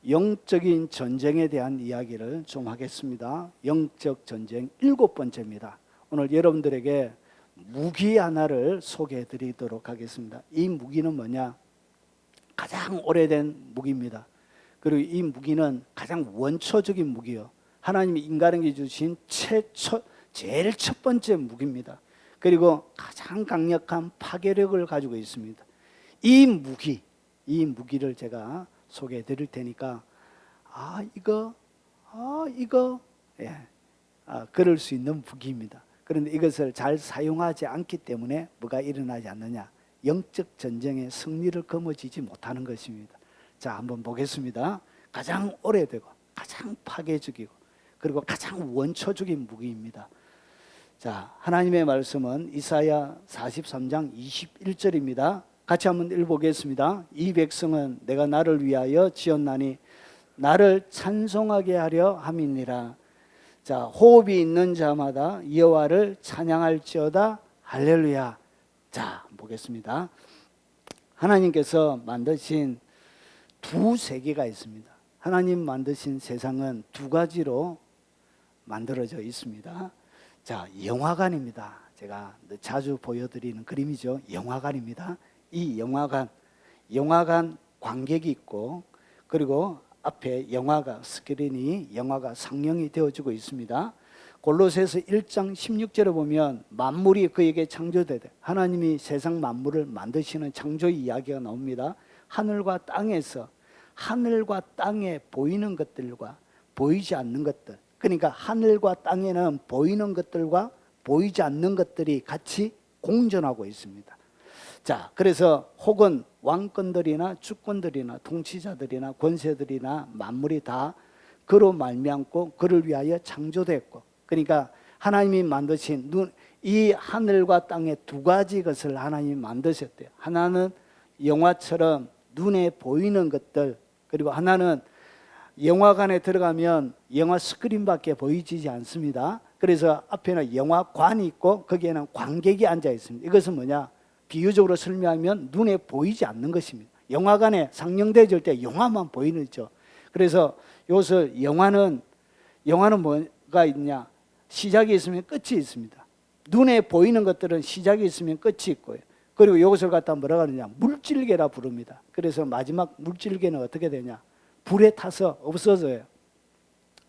영적인 전쟁에 대한 이야기를 좀 하겠습니다. 영적 전쟁 7번째입니다. 오늘 여러분들에게 무기 하나를 소개해 드리도록 하겠습니다. 이 무기는 뭐냐? 가장 오래된 무기입니다. 그리고 이 무기는 가장 원초적인 무기요. 하나님이 인간에게 주신 제일 첫 번째 무기입니다. 그리고 가장 강력한 파괴력을 가지고 있습니다. 이 무기를 제가 소개해 드릴 테니까 이거 그럴 수 있는 무기입니다. 그런데 이것을 잘 사용하지 않기 때문에 뭐가 일어나지 않느냐? 영적 전쟁의 승리를 거머쥐지 못하는 것입니다. 자, 한번 보겠습니다. 가장 오래되고 가장 파괴적이고 그리고 가장 원초적인 무기입니다. 자, 하나님의 말씀은 이사야 43장 21절입니다. 같이 한번 읽어보겠습니다. 이 백성은 내가 나를 위하여 지었나니 나를 찬송하게 하려 함이니라. 자, 호흡이 있는 자마다 여호와를 찬양할지어다. 할렐루야. 자, 보겠습니다. 하나님께서 만드신 두 세계가 있습니다. 하나님 만드신 세상은 두 가지로 만들어져 있습니다. 자, 영화관입니다. 제가 자주 보여드리는 그림이죠. 영화관입니다. 이 영화관 관객이 있고, 그리고 앞에 스크린이 영화가 상영이 되어지고 있습니다. 골로새서 1장 16절에 보면 만물이 그에게 창조되되, 하나님이 세상 만물을 만드시는 창조 이야기가 나옵니다. 하늘과 땅에 보이는 것들과 보이지 않는 것들, 그러니까 하늘과 땅에는 보이는 것들과 보이지 않는 것들이 같이 공존하고 있습니다. 자, 그래서 혹은 왕권들이나 주권들이나 통치자들이나 권세들이나 만물이 다 그로 말미암고 그를 위하여 창조됐고, 그러니까 하나님이 만드신 이 하늘과 땅의 두 가지 것을 하나님이 만드셨대요. 하나는 영화처럼 눈에 보이는 것들, 그리고 하나는 영화관에 들어가면 영화 스크린밖에 보이지 않습니다. 그래서 앞에는 영화관이 있고 거기에는 관객이 앉아 있습니다. 이것은 뭐냐? 비유적으로 설명하면 눈에 보이지 않는 것입니다. 영화관에 상영되어질 때 영화만 보이는 거죠. 그래서 이것을 영화는 뭐가 있냐? 시작이 있으면 끝이 있습니다. 눈에 보이는 것들은 시작이 있으면 끝이 있고요. 그리고 이것을 갖다 뭐라 그러냐? 물질계라 부릅니다. 그래서 마지막 물질계는 어떻게 되냐? 불에 타서 없어져요.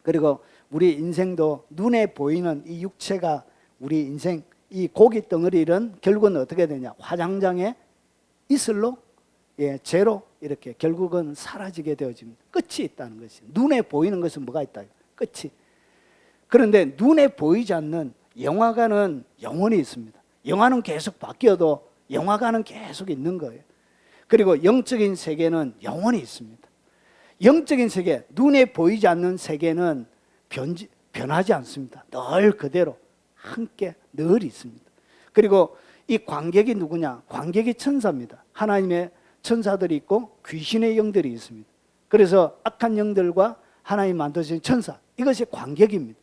그리고 우리 인생도 눈에 보이는 이 육체가, 우리 인생 이 고기 덩어리는 결국은 어떻게 되냐? 화장장에 이슬로 재로 이렇게 결국은 사라지게 되어집니다. 끝이 있다는 것이. 눈에 보이는 것은 뭐가 있다? 끝이. 그런데 눈에 보이지 않는 영화관은 영원히 있습니다. 영화는 계속 바뀌어도 영화관은 계속 있는 거예요. 그리고 영적인 세계는 영원히 있습니다. 영적인 세계, 눈에 보이지 않는 세계는 변하지 않습니다. 늘 그대로 함께 늘 있습니다. 그리고 이 관객이 누구냐? 관객이 천사입니다. 하나님의 천사들이 있고 귀신의 영들이 있습니다. 그래서 악한 영들과 하나님 만드신 천사, 이것이 관객입니다.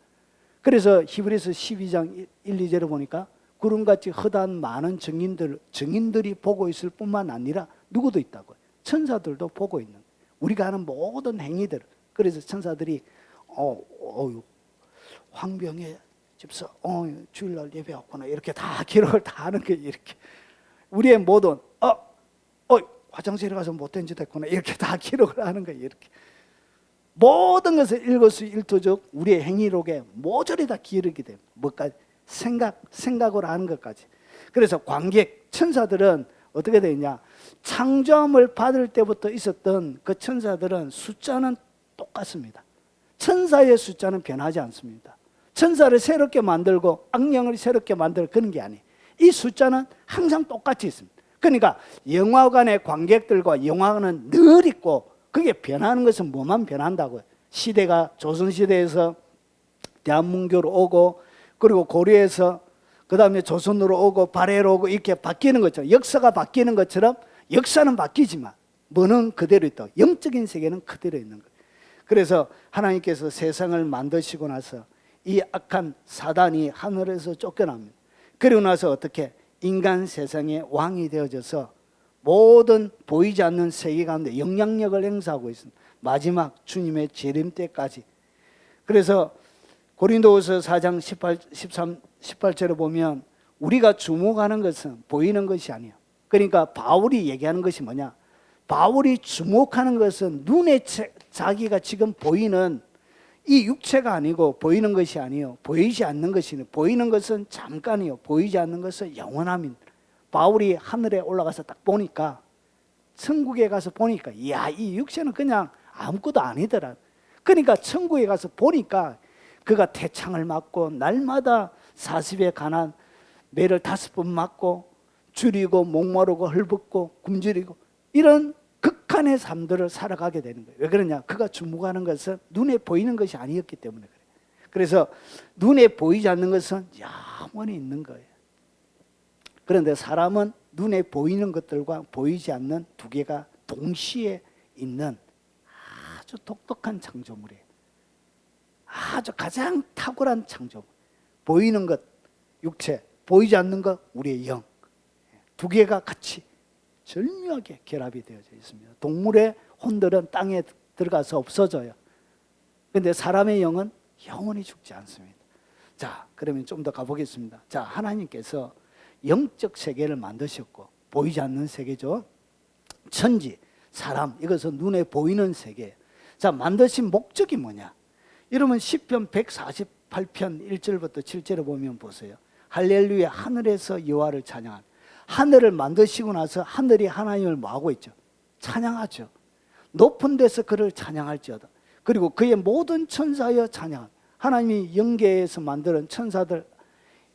그래서 히브리서 12장 1, 2절에 보니까 구름같이 허다한 많은 증인들이 보고 있을 뿐만 아니라 누구도 있다고요. 천사들도 보고 있는, 우리가 하는 모든 행위들. 그래서 천사들이 황병의 집사 주일날 예배했구나, 이렇게 다 기록을 다 하는 게, 이렇게 우리의 모든 화장실에 가서 못된 짓 했구나, 이렇게 다 기록을 하는 거예요. 이렇게 모든 것을 일거수일투족 우리의 행위록에 모조리 다 기록이 됩니다. 뭐까지? 생각으로 하는 것까지. 그래서 관객 천사들은 어떻게 되냐? 창조함을 받을 때부터 있었던 그 천사들은 숫자는 똑같습니다. 천사의 숫자는 변하지 않습니다. 천사를 새롭게 만들고 악령을 새롭게 만들 그런 게 아니에요. 이 숫자는 항상 똑같이 있습니다. 그러니까 영화관의 관객들과 영화관은 늘 있고, 그게 변하는 것은 뭐만 변한다고요? 시대가 조선시대에서 대한문교로 오고, 그리고 고려에서 그 다음에 조선으로 오고 발해로 오고 이렇게 바뀌는 것처럼, 역사가 바뀌는 것처럼 역사는 바뀌지만 뭐는 그대로 있다. 영적인 세계는 그대로 있는 거예요. 그래서 하나님께서 세상을 만드시고 나서 이 악한 사단이 하늘에서 쫓겨납니다. 그리고 나서 어떻게? 인간 세상의 왕이 되어져서 모든 보이지 않는 세계 가운데 영향력을 행사하고 있습니다. 마지막 주님의 재림 때까지. 그래서 고린도후서 4장 18절에 보면 우리가 주목하는 것은 보이는 것이 아니에요. 그러니까 바울이 얘기하는 것이 뭐냐? 바울이 주목하는 것은 눈에 자기가 지금 보이는 이 육체가 아니고 보이는 것이 아니요, 보이지 않는 것이니, 보이는 것은 잠깐이요, 보이지 않는 것은 영원함입니다. 바울이 하늘에 올라가서 딱 보니까, 천국에 가서 보니까, 이야, 이 육체는 그냥 아무것도 아니더라. 그러니까 천국에 가서 보니까 그가 태창을 맞고 날마다 40에 관한 매를 5번 맞고 줄이고 목마르고 헐벗고 굶주리고 이런 극한의 삶들을 살아가게 되는 거예요. 왜 그러냐? 그가 주목하는 것은 눈에 보이는 것이 아니었기 때문에 그래요. 그래서 눈에 보이지 않는 것은 영원히 있는 거예요. 그런데 사람은 눈에 보이는 것들과 보이지 않는 두 개가 동시에 있는 아주 독특한 창조물이에요. 아주 가장 탁월한 창조물. 보이는 것, 육체, 보이지 않는 것, 우리의 영. 두 개가 같이 절묘하게 결합이 되어져 있습니다. 동물의 혼들은 땅에 들어가서 없어져요. 그런데 사람의 영은 영원히 죽지 않습니다. 자, 그러면 좀 더 가보겠습니다. 자, 하나님께서 영적 세계를 만드셨고, 보이지 않는 세계죠. 천지, 사람, 이것은 눈에 보이는 세계. 자, 만드신 목적이 뭐냐? 여러분 시편 148편 1절부터 7절에 보면 보세요. 할렐루야, 하늘에서 여호와를 찬양하는. 하늘을 만드시고 나서 하늘이 하나님을 뭐하고 있죠? 찬양하죠. 높은 데서 그를 찬양할지어다. 그리고 그의 모든 천사여 찬양하는. 하나님이 영계에서 만드는 천사들,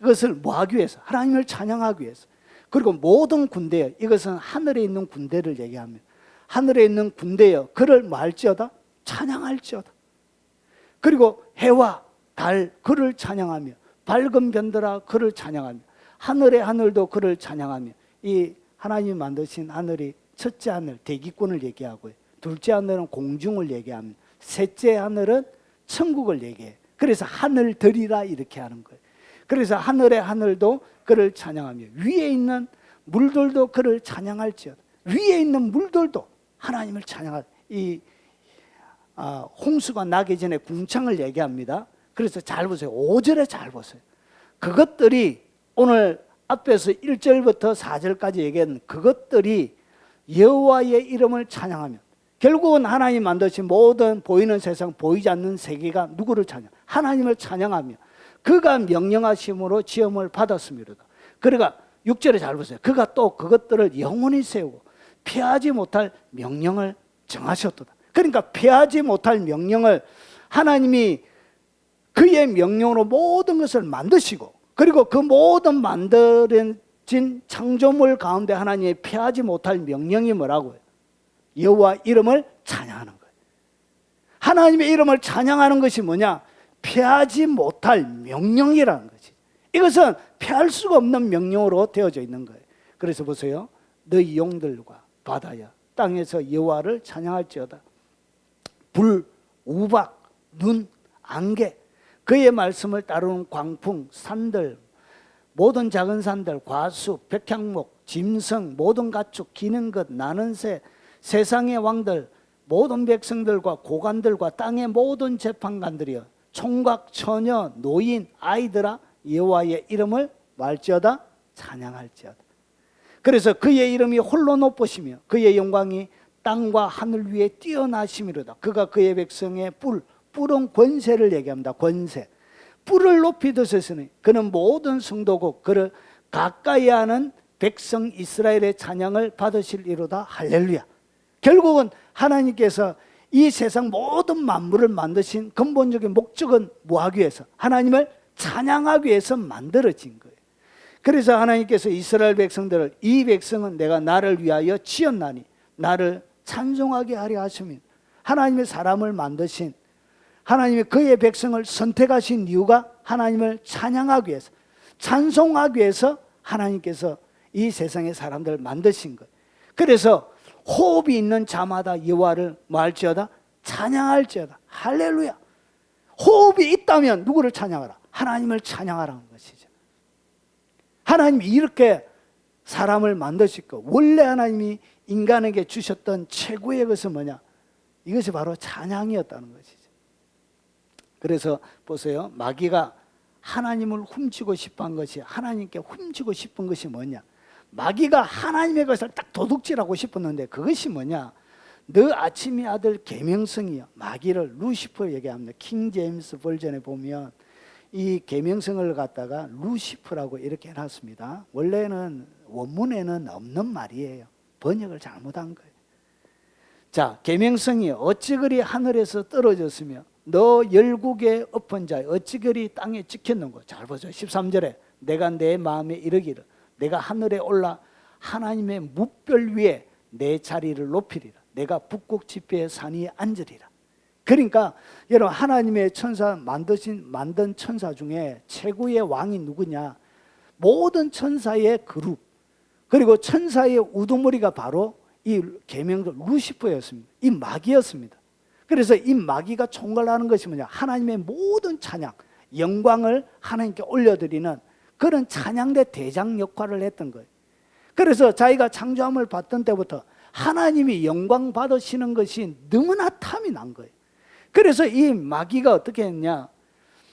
이것을 뭐하기 위해서? 하나님을 찬양하기 위해서. 그리고 모든 군대여, 이것은 하늘에 있는 군대를 얘기합니다. 하늘에 있는 군대여, 그를 뭐 할지어다? 찬양할지어다. 그리고 해와 달, 그를 찬양하며, 밝은 변들아 그를 찬양하며, 하늘의 하늘도 그를 찬양하며. 이 하나님이 만드신 하늘이 첫째 하늘, 대기권을 얘기하고요, 둘째 하늘은 공중을 얘기하며, 셋째 하늘은 천국을 얘기해요. 그래서 하늘들이라 이렇게 하는 거예요. 그래서 하늘의 하늘도 그를 찬양하며, 위에 있는 물들도 그를 찬양할지어다. 위에 있는 물들도 하나님을 찬양할. 이 홍수가 나기 전에 궁창을 얘기합니다. 그래서 잘 보세요. 5절에 잘 보세요. 그것들이 오늘 앞에서 1절부터 4절까지 얘기한 그것들이 여호와의 이름을 찬양하며, 결국은 하나님 만드신 모든 보이는 세상, 보이지 않는 세계가 누구를 찬양? 하나님을 찬양하며, 그가 명령하심으로 지음을 받았습니다. 그러니까 6절에 잘 보세요. 그가 또 그것들을 영원히 세우고 피하지 못할 명령을 정하셨도다. 그러니까 피하지 못할 명령을 하나님이 그의 명령으로 모든 것을 만드시고, 그리고 그 모든 만들어진 창조물 가운데 하나님의 피하지 못할 명령이 뭐라고요? 여호와 이름을 찬양하는 거예요. 하나님의 이름을 찬양하는 것이 뭐냐? 피하지 못할 명령이라는 거지. 이것은 피할 수가 없는 명령으로 되어져 있는 거예요. 그래서 보세요. 너희 용들과 바다야 땅에서 여호와를 찬양할지어다. 불, 우박, 눈, 안개, 그의 말씀을 따르는 광풍, 산들, 모든 작은 산들, 과수, 백향목, 짐승, 모든 가축, 기는 것, 나는 새, 세상의 왕들, 모든 백성들과 고관들과 땅의 모든 재판관들이여, 총각, 처녀, 노인, 아이들아 여호와의 이름을 말지어다 찬양할지어다. 그래서 그의 이름이 홀로 높으시며 그의 영광이 땅과 하늘 위에 뛰어나심이로다. 그가 그의 백성의 뿔은 권세를 얘기합니다. 권세. 뿔을 높이 드셨으니 그는 모든 성도고 그를 가까이 하는 백성 이스라엘의 찬양을 받으실이로다. 할렐루야. 결국은 하나님께서 이 세상 모든 만물을 만드신 근본적인 목적은 뭐하기 위해서? 하나님을 찬양하기 위해서 만들어진 거예요. 그래서 하나님께서 이스라엘 백성들을, 이 백성은 내가 나를 위하여 지었나니 나를 찬송하게 하려 하시면, 하나님의 사람을 만드신, 하나님의 그의 백성을 선택하신 이유가 하나님을 찬양하기 위해서, 찬송하기 위해서 하나님께서 이 세상의 사람들을 만드신 거예요. 그래서 호흡이 있는 자마다 여호와를 말지어다 찬양할지어다. 할렐루야. 호흡이 있다면 누구를 찬양하라? 하나님을 찬양하라는 것이죠. 하나님이 이렇게 사람을 만드실 거, 원래 하나님이 인간에게 주셨던 최고의 것은 뭐냐? 이것이 바로 찬양이었다는 것이죠. 그래서 보세요. 마귀가 하나님을 훔치고 싶은 것이, 하나님께 훔치고 싶은 것이 뭐냐? 마귀가 하나님의 것을 딱 도둑질하고 싶었는데 그것이 뭐냐? 너 아침의 아들 계명성이요. 마귀를 루시퍼 얘기합니다. 킹 제임스 버전에 보면 이 계명성을 갖다가 루시퍼라고 이렇게 해놨습니다. 원래는 원문에는 없는 말이에요. 번역을 잘못한 거예요. 자, 계명성이 어찌 그리 하늘에서 떨어졌으며 너 열국에 엎은 자 어찌 그리 땅에 찍혔는고. 잘 보죠. 13절에 내가 내 마음에 이르기를 내가 하늘에 올라 하나님의 무별 위에 내 자리를 높이리라. 내가 북극 지폐의 산 위에 앉으리라. 그러니까 여러분, 하나님의 천사 만든 천사 중에 최고의 왕이 누구냐? 모든 천사의 그룹, 그리고 천사의 우두머리가 바로 이 계명도 루시퍼였습니다. 이 마귀였습니다. 그래서 이 마귀가 총괄하는 것이 뭐냐? 하나님의 모든 찬양, 영광을 하나님께 올려드리는 그런 찬양대 대장 역할을 했던 거예요. 그래서 자기가 창조함을 받던 때부터 하나님이 영광 받으시는 것이 너무나 탐이 난 거예요. 그래서 이 마귀가 어떻게 했냐?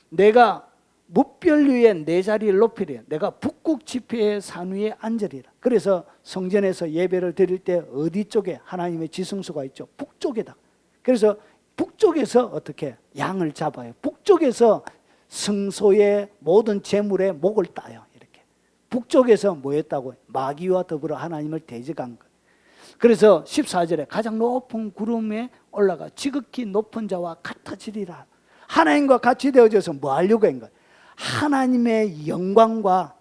내가 무별 위에 내 자리를 높이리라. 내가 북극 지폐의 산 위에 앉으리라. 그래서 성전에서 예배를 드릴 때 어디 쪽에 하나님의 지성소가 있죠? 북쪽에다. 그래서 북쪽에서 어떻게 양을 잡아요. 북쪽에서 성소의 모든 재물의 목을 따요. 이렇게 북쪽에서 뭐 했다고? 마귀와 더불어 하나님을 대적한 거예요. 그래서 14절에 가장 높은 구름에 올라가 지극히 높은 자와 같아지리라. 하나님과 같이 되어져서 뭐 하려고 한 거예요? 하나님의 영광과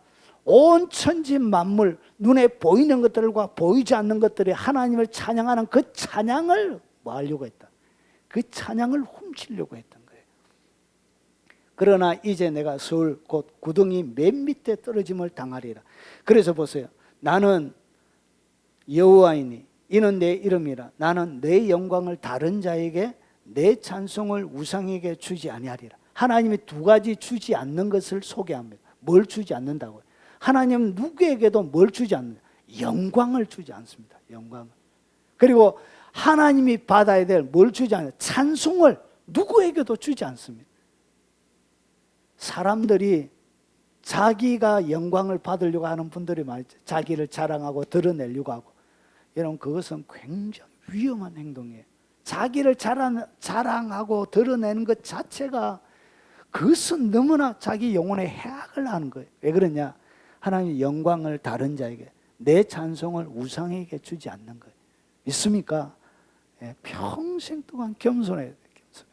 온 천지 만물, 눈에 보이는 것들과 보이지 않는 것들이 하나님을 찬양하는 그 찬양을 뭐 하려고 했다? 그 찬양을 훔치려고 했던 거예요. 그러나 이제 내가 서울 곧 구덩이 맨 밑에 떨어짐을 당하리라. 그래서 보세요. 나는 여호와이니 이는 내 이름이라. 나는 내 영광을 다른 자에게, 내 찬송을 우상에게 주지 아니하리라. 하나님이 두 가지 주지 않는 것을 소개합니다. 뭘 주지 않는다고요? 하나님은 누구에게도 뭘 주지 않는다? 영광을 주지 않습니다. 영광을. 그리고 하나님이 받아야 될 뭘 주지 않아요? 찬송을 누구에게도 주지 않습니다. 사람들이 자기가 영광을 받으려고 하는 분들이 많죠. 자기를 자랑하고 드러내려고 하고. 여러분, 그것은 굉장히 위험한 행동이에요. 자기를 자랑하고 드러내는 것 자체가, 그것은 너무나 자기 영혼에 해악을 하는 거예요. 왜 그러냐? 하나님의 영광을 다른 자에게, 내 찬송을 우상에게 주지 않는 거예요. 믿습니까? 예, 평생 동안 겸손해야 돼요. 겸손해.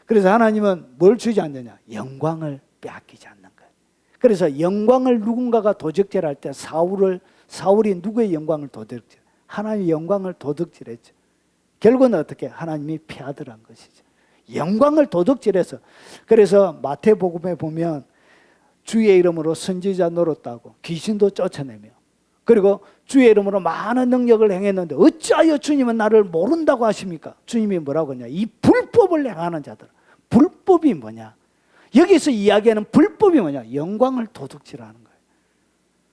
그래서 하나님은 뭘 주지 않느냐? 영광을 빼앗기지 않는 거예요. 그래서 영광을 누군가가 도적질할 때 사울이 누구의 영광을 도둑질? 하나님의 영광을 도둑질했죠. 결국은 어떻게? 하나님이 패하더란 것이죠. 영광을 도둑질해서. 그래서 마태복음에 보면 주의 이름으로 선지자 노릇하고 귀신도 쫓아내며, 그리고 주의 이름으로 많은 능력을 행했는데 어찌하여 주님은 나를 모른다고 하십니까? 주님이 뭐라고 하냐? 이 불법을 행하는 자들. 불법이 뭐냐? 여기서 이야기하는 불법이 뭐냐? 영광을 도둑질하는 거예요.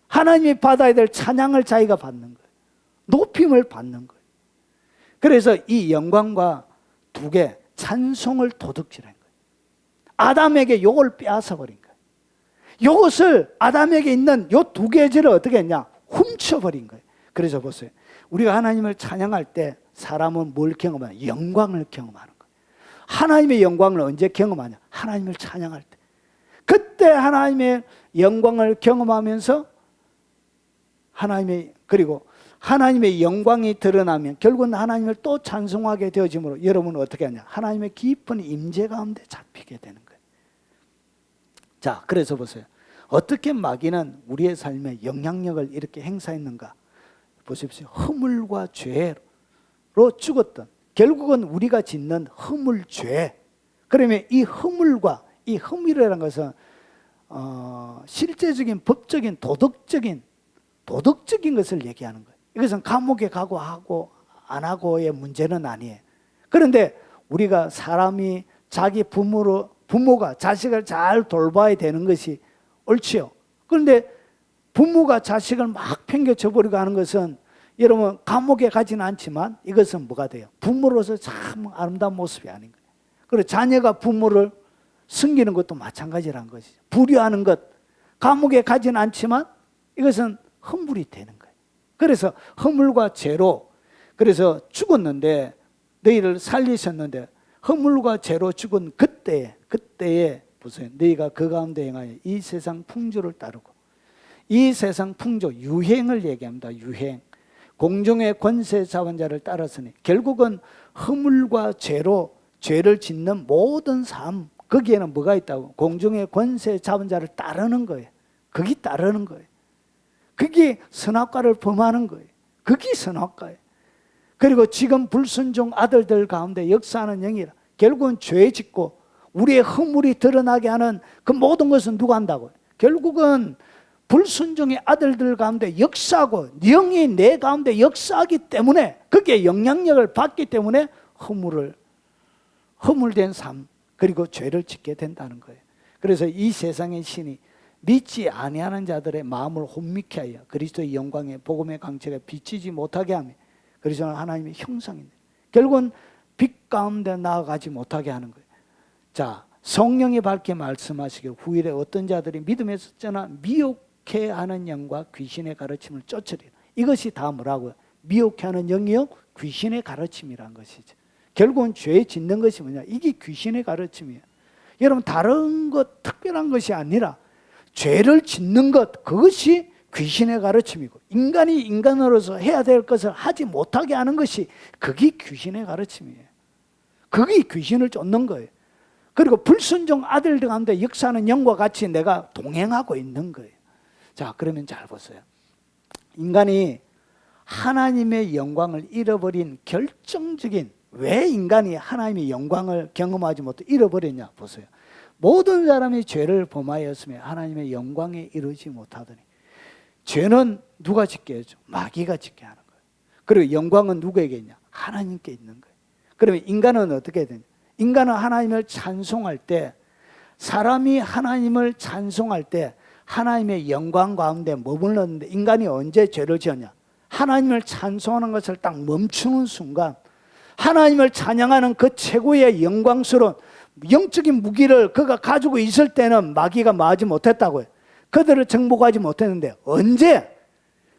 하나님이 받아야 될 찬양을 자기가 받는 거예요. 높임을 받는 거예요. 그래서 이 영광과 두 개, 찬송을 도둑질한 거예요. 아담에게 요걸 빼앗아 버린 거예요. 요것을, 아담에게 있는 요 두 개를 어떻게 했냐? 훔쳐버린 거예요. 그래서 보세요. 우리가 하나님을 찬양할 때 사람은 뭘 경험하냐? 영광을 경험하는 거예요. 하나님의 영광을 언제 경험하냐? 하나님을 찬양할 때. 그때 하나님의 영광을 경험하면서 그리고 하나님의 영광이 드러나면 결국은 하나님을 또 찬송하게 되어지므로 여러분은 어떻게 하냐? 하나님의 깊은 임재 가운데 잡히게 되는 거예요. 자, 그래서 보세요. 어떻게 마귀는 우리의 삶에 영향력을 이렇게 행사했는가? 보십시오. 허물과 죄로 죽었던, 결국은 우리가 짓는 허물, 죄. 그러면 이 허물과, 이 허물이라는 것은 실제적인, 법적인, 도덕적인 것을 얘기하는 거예요. 이것은 감옥에 가고 하고 안 하고의 문제는 아니에요. 그런데 우리가 사람이 자기 부모가 자식을 잘 돌봐야 되는 것이 옳지요. 그런데 부모가 자식을 막 팽개쳐 버리고 하는 것은 여러분 감옥에 가지는 않지만 이것은 뭐가 돼요? 부모로서 참 아름다운 모습이 아닌 거예요. 그리고 자녀가 부모를 숨기는 것도 마찬가지라는 것이죠. 불효하는 것, 감옥에 가지는 않지만 이것은 허물이 되는 거예요. 그래서 허물과 죄로, 그래서 죽었는데 너희를 살리셨는데 허물과 죄로 죽은 그때에 보세요. 너희가 그 가운데 행하여 이 세상 풍조를 따르고, 이 세상 풍조, 유행을 얘기합니다. 유행. 공중의 권세 잡은 자를 따랐으니 결국은 허물과 죄로 죄를 짓는 모든 삶, 거기에는 뭐가 있다고? 공중의 권세 잡은 자를 따르는 거예요. 거기 따르는 거예요. 그게 선악과를 범하는 거예요. 그게 선악과예요. 그리고 지금 불순종 아들들 가운데 역사하는 영이라, 결국은 죄 짓고 우리의 허물이 드러나게 하는 그 모든 것은 누가 한다고요? 결국은 불순종의 아들들 가운데 역사하고 영이 내 가운데 역사하기 때문에, 그게 영향력을 받기 때문에 허물된 삶, 그리고 죄를 짓게 된다는 거예요. 그래서 이 세상의 신이 믿지 아니하는 자들의 마음을 혼미케 하여 그리스도의 영광의 복음의 강체가 비치지 못하게 하며, 그리스도는 하나님의 형상인데 결국은 빛 가운데 나아가지 못하게 하는 거예요. 자, 성령이 밝게 말씀하시길 후일에 어떤 자들이 믿음에서 떠나 미혹해 하는 영과 귀신의 가르침을 쫓으리라. 이것이 다 뭐라고요? 미혹해 하는 영이요, 귀신의 가르침이란 것이죠. 결국은 죄 짓는 것이 뭐냐? 이게 귀신의 가르침이에요. 여러분, 다른 것, 특별한 것이 아니라 죄를 짓는 것, 그것이 귀신의 가르침이고, 인간이 인간으로서 해야 될 것을 하지 못하게 하는 것이, 그게 귀신의 가르침이에요. 그게 귀신을 쫓는 거예요. 그리고 불순종 아들들 가운데 역사하는 영과 같이 내가 동행하고 있는 거예요. 자, 그러면 잘 보세요. 인간이 하나님의 영광을 잃어버린 결정적인, 왜 인간이 하나님의 영광을 경험하지 못해 잃어버렸냐 보세요. 모든 사람이 죄를 범하였으며 하나님의 영광에 이르지 못하더니, 죄는 누가 짓게 해줘? 마귀가 짓게 하는 거예요. 그리고 영광은 누구에게 있냐? 하나님께 있는 거예요. 그러면 인간은 어떻게 되냐? 인간은 하나님을 찬송할 때, 사람이 하나님을 찬송할 때 하나님의 영광 가운데 머물렀는데, 인간이 언제 죄를 지었냐? 하나님을 찬송하는 것을 딱 멈추는 순간, 하나님을 찬양하는 그 최고의 영광스러운 영적인 무기를 그가 가지고 있을 때는 마귀가 마하지 못했다고요. 그들을 정복하지 못했는데, 언제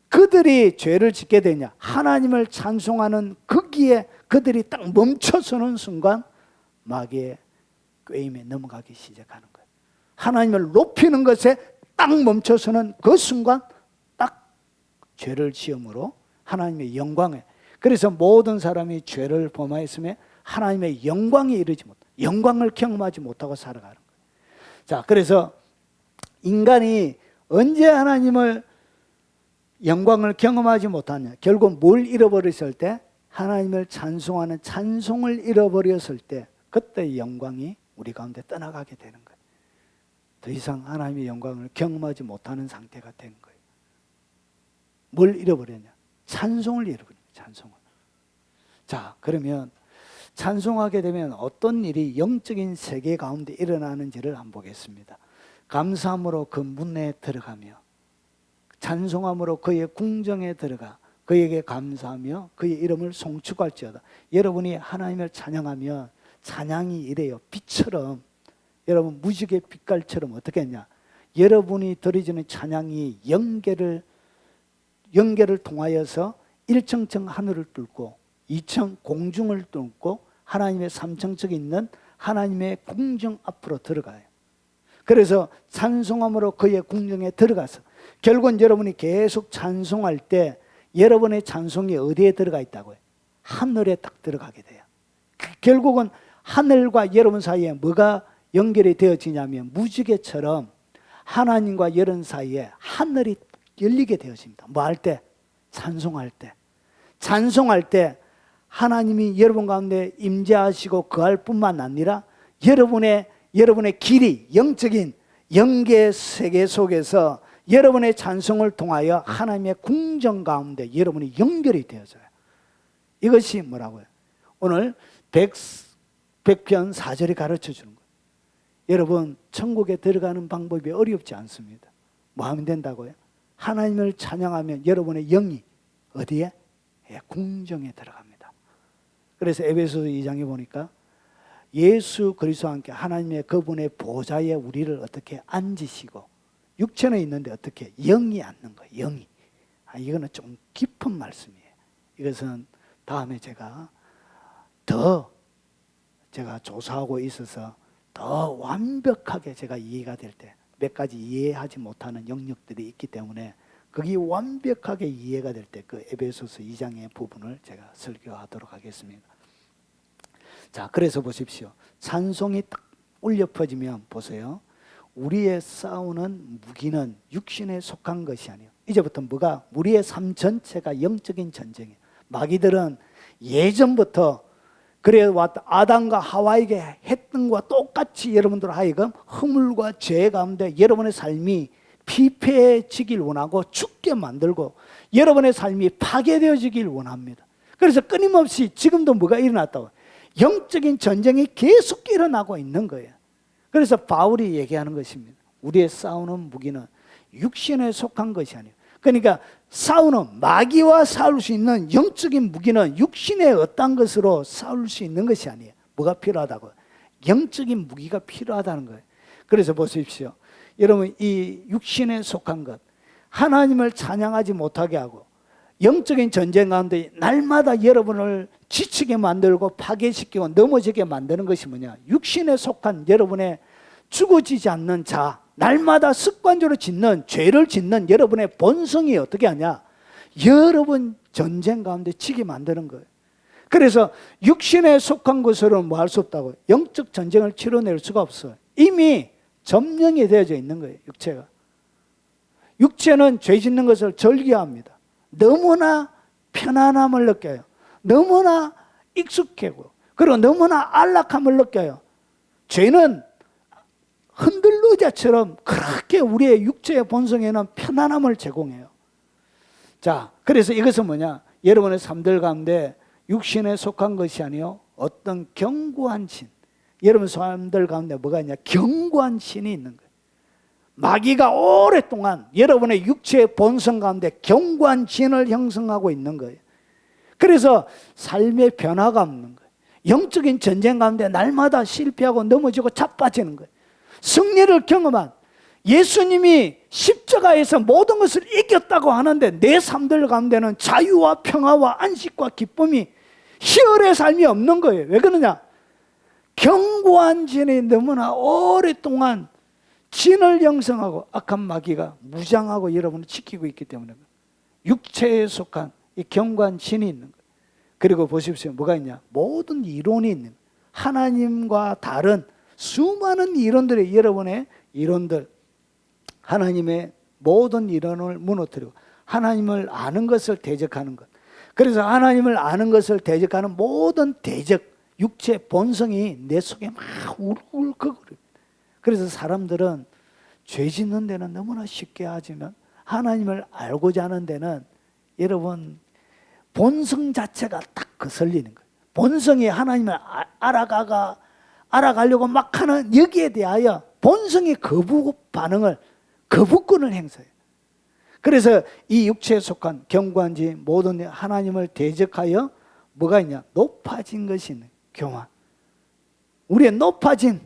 그들이 죄를 짓게 되냐? 하나님을 찬송하는 거기에 그들이 딱 멈춰서는 순간 마귀의 꾀임에 넘어가기 시작하는 거예요. 하나님을 높이는 것에 딱 멈춰서는 그 순간 딱 죄를 지음으로 하나님의 영광에, 그래서 모든 사람이 죄를 범하였으며 하나님의 영광에 이르지 못, 영광을 경험하지 못하고 살아가는 거예요. 자, 그래서 인간이 언제 하나님을 영광을 경험하지 못하냐? 결국 뭘 잃어버렸을 때? 하나님을 찬송하는 찬송을 잃어버렸을 때, 그때 영광이 우리 가운데 떠나가게 되는 거예요. 더 이상 하나님의 영광을 경험하지 못하는 상태가 된 거예요. 뭘 잃어버렸냐? 찬송을 잃어버렸냐? 찬송을. 자, 그러면 찬송하게 되면 어떤 일이 영적인 세계 가운데 일어나는지를 한번 보겠습니다. 감사함으로 그 문에 들어가며, 찬송함으로 그의 궁정에 들어가 그에게 감사하며 그의 이름을 송축할지어다. 여러분이 하나님을 찬양하면 찬양이 이래요. 빛처럼, 여러분 무지개 빛깔처럼 어떻게 했냐? 여러분이 드려지는 찬양이 연계를 통하여서 1층층 하늘을 뚫고 2층 공중을 뚫고 하나님의 3층층에 있는 하나님의 궁정 앞으로 들어가요. 그래서 찬송함으로 그의 궁정에 들어가서, 결국은 여러분이 계속 찬송할 때 여러분의 찬송이 어디에 들어가 있다고요? 하늘에 딱 들어가게 돼요. 결국은 하늘과 여러분 사이에 뭐가 연결이 되어지냐면, 무지개처럼 하나님과 여러분 사이에 하늘이 열리게 되어집니다. 뭐 할 때? 찬송할 때. 찬송할 때 하나님이 여러분 가운데 임재하시고 거할 뿐만 아니라 여러분의 길이, 영적인 영계 세계 속에서 여러분의 찬송을 통하여 하나님의 궁정 가운데 여러분이 연결이 되어져요. 이것이 뭐라고요? 오늘 100편 4절이 가르쳐 주는 거예요. 여러분, 천국에 들어가는 방법이 어렵지 않습니다. 뭐 하면 된다고요? 하나님을 찬양하면 여러분의 영이 어디에? 궁정에 들어갑니다. 그래서 에베소서 2장에 보니까 예수 그리스도와 함께 하나님의 그분의 보좌에 우리를 어떻게 앉으시고, 육체는 있는데 어떻게 영이 앉는 거예요. 영이. 이거는 좀 깊은 말씀이에요. 이것은 다음에 제가 조사하고 있어서 더 완벽하게 제가 이해가 될 때, 몇 가지 이해하지 못하는 영역들이 있기 때문에 그게 완벽하게 이해가 될 때 그 에베소서 2장의 부분을 제가 설교하도록 하겠습니다. 자, 그래서 보십시오. 찬송이 딱 울려 퍼지면 보세요. 우리의 싸우는 무기는 육신에 속한 것이 아니에요. 이제부터 뭐가? 우리의 삶 전체가 영적인 전쟁이에요. 마귀들은 예전부터 그래 왔다 아담과 하와에게 했던 것과 똑같이 여러분들 하여금 허물과 죄 가운데 여러분의 삶이 피폐해지길 원하고 죽게 만들고 여러분의 삶이 파괴되어지길 원합니다. 그래서 끊임없이 지금도 뭐가 일어났다고? 영적인 전쟁이 계속 일어나고 있는 거예요. 그래서 바울이 얘기하는 것입니다. 우리의 싸우는 무기는 육신에 속한 것이 아니에요. 그러니까 싸우는 마귀와 싸울 수 있는 영적인 무기는 육신의 어떤 것으로 싸울 수 있는 것이 아니에요. 뭐가 필요하다고? 영적인 무기가 필요하다는 거예요. 그래서 보십시오. 여러분, 이 육신에 속한 것, 하나님을 찬양하지 못하게 하고 영적인 전쟁 가운데 날마다 여러분을 지치게 만들고 파괴시키고 넘어지게 만드는 것이 뭐냐? 육신에 속한 여러분의 죽어지지 않는 자, 날마다 습관적으로 짓는 죄를 짓는 여러분의 본성이 어떻게 하냐? 여러분 전쟁 가운데 지게 만드는 거예요. 그래서 육신에 속한 것으로는 뭐 할 수 없다고요. 영적 전쟁을 치러낼 수가 없어요. 이미 점령이 되어져 있는 거예요. 육체가. 육체는 죄 짓는 것을 즐겨합니다. 너무나 편안함을 느껴요. 너무나 익숙하고 그리고 너무나 안락함을 느껴요. 죄는 흔들의자처럼 그렇게 우리의 육체의 본성에는 편안함을 제공해요. 자, 그래서 이것은 뭐냐? 여러분의 삶들 가운데 육신에 속한 것이 아니요 어떤 견고한 신, 여러분 삶들 가운데 뭐가 있냐? 견고한 신이 있는 거예요. 마귀가 오랫동안 여러분의 육체의 본성 가운데 견고한 신을 형성하고 있는 거예요. 그래서 삶의 변화가 없는 거예요. 영적인 전쟁 가운데 날마다 실패하고 넘어지고 자빠지는 거예요. 승리를 경험한 예수님이 십자가에서 모든 것을 이겼다고 하는데 내 삶들 가운데는 자유와 평화와 안식과 기쁨이 희열의 삶이 없는 거예요. 왜 그러냐? 견고한 진이 너무나 오랫동안 진을 형성하고 악한 마귀가 무장하고 여러분을 지키고 있기 때문에 육체에 속한 이 견고한 진이 있는 거예요. 그리고 보십시오. 뭐가 있냐? 모든 이론이 있는 거예요. 하나님과 다른 수많은 이론들이 여러분의 이론들, 하나님의 모든 이론을 무너뜨리고 하나님을 아는 것을 대적하는 것. 그래서 하나님을 아는 것을 대적하는 모든 대적, 육체 본성이 내 속에 막 울컥거려요. 그래서 사람들은 죄 짓는 데는 너무나 쉽게 하지만 하나님을 알고자 하는 데는 여러분 본성 자체가 딱 거슬리는 거예요. 본성이 하나님을 알아가려고 막 하는 여기에 대하여 본성의 거부 반응을, 거부권을 행사해요. 그래서 이 육체에 속한 견고한지 모든 하나님을 대적하여 뭐가 있냐? 높아진 것이 있는 교만. 우리의 높아진,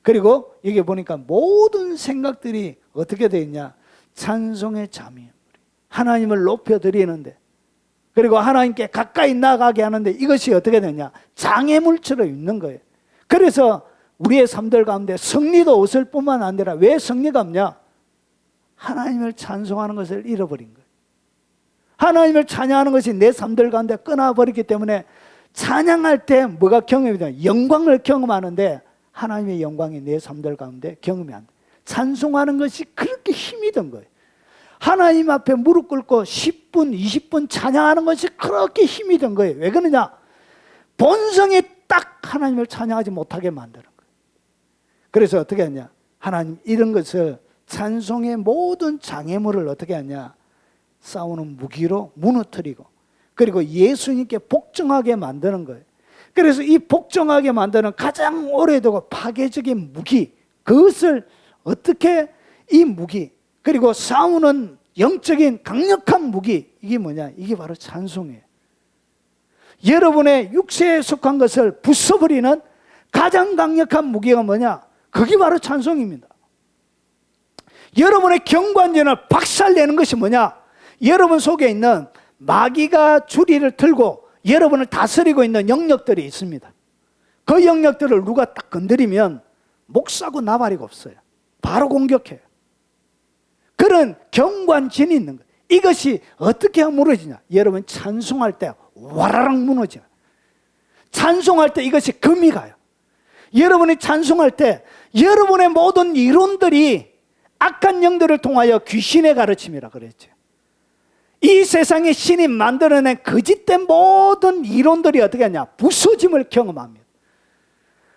그리고 여기 보니까 모든 생각들이 어떻게 되어 있냐? 찬송의 잠이에요. 하나님을 높여드리는데, 그리고 하나님께 가까이 나가게 하는데 이것이 어떻게 되냐? 장애물처럼 있는 거예요. 그래서 우리의 삶들 가운데 승리도 없을 뿐만 아니라 왜 승리가 없냐? 하나님을 찬송하는 것을 잃어버린 거예요. 하나님을 찬양하는 것이 내 삶들 가운데 끊어버리기 때문에 찬양할 때 뭐가 경험이 되냐? 영광을 경험하는데 하나님의 영광이 내 삶들 가운데 경험이 안 돼. 찬송하는 것이 그렇게 힘이 든 거예요. 하나님 앞에 무릎 꿇고 10분, 20분 찬양하는 것이 그렇게 힘이 든 거예요. 왜 그러냐? 본성이 딱 하나님을 찬양하지 못하게 만드는 거예요. 그래서 어떻게 하냐? 하나님 이런 것을 찬송의 모든 장애물을 어떻게 하냐? 싸우는 무기로 무너뜨리고 그리고 예수님께 복종하게 만드는 거예요. 그래서 이 복종하게 만드는 가장 오래되고 파괴적인 무기, 그것을 어떻게 이 무기, 그리고 싸우는 영적인 강력한 무기, 이게 뭐냐? 이게 바로 찬송이에요. 여러분의 육체에 속한 것을 부숴버리는 가장 강력한 무기가 뭐냐? 그게 바로 찬송입니다. 여러분의 경관전을 박살내는 것이 뭐냐? 여러분 속에 있는 마귀가 주리를 들고 여러분을 다스리고 있는 영역들이 있습니다. 그 영역들을 누가 딱 건드리면 목사고 나발이가 없어요. 바로 공격해요. 그런 경관진이 있는 거예요. 이것이 어떻게 무너지냐? 여러분 찬송할 때 와라락 무너져요. 찬송할 때 이것이 금이 가요. 여러분이 찬송할 때 여러분의 모든 이론들이 악한 영들을 통하여 귀신의 가르침이라 그랬죠. 이 세상에 신이 만들어낸 거짓된 모든 이론들이 어떻게 하냐? 부서짐을 경험합니다.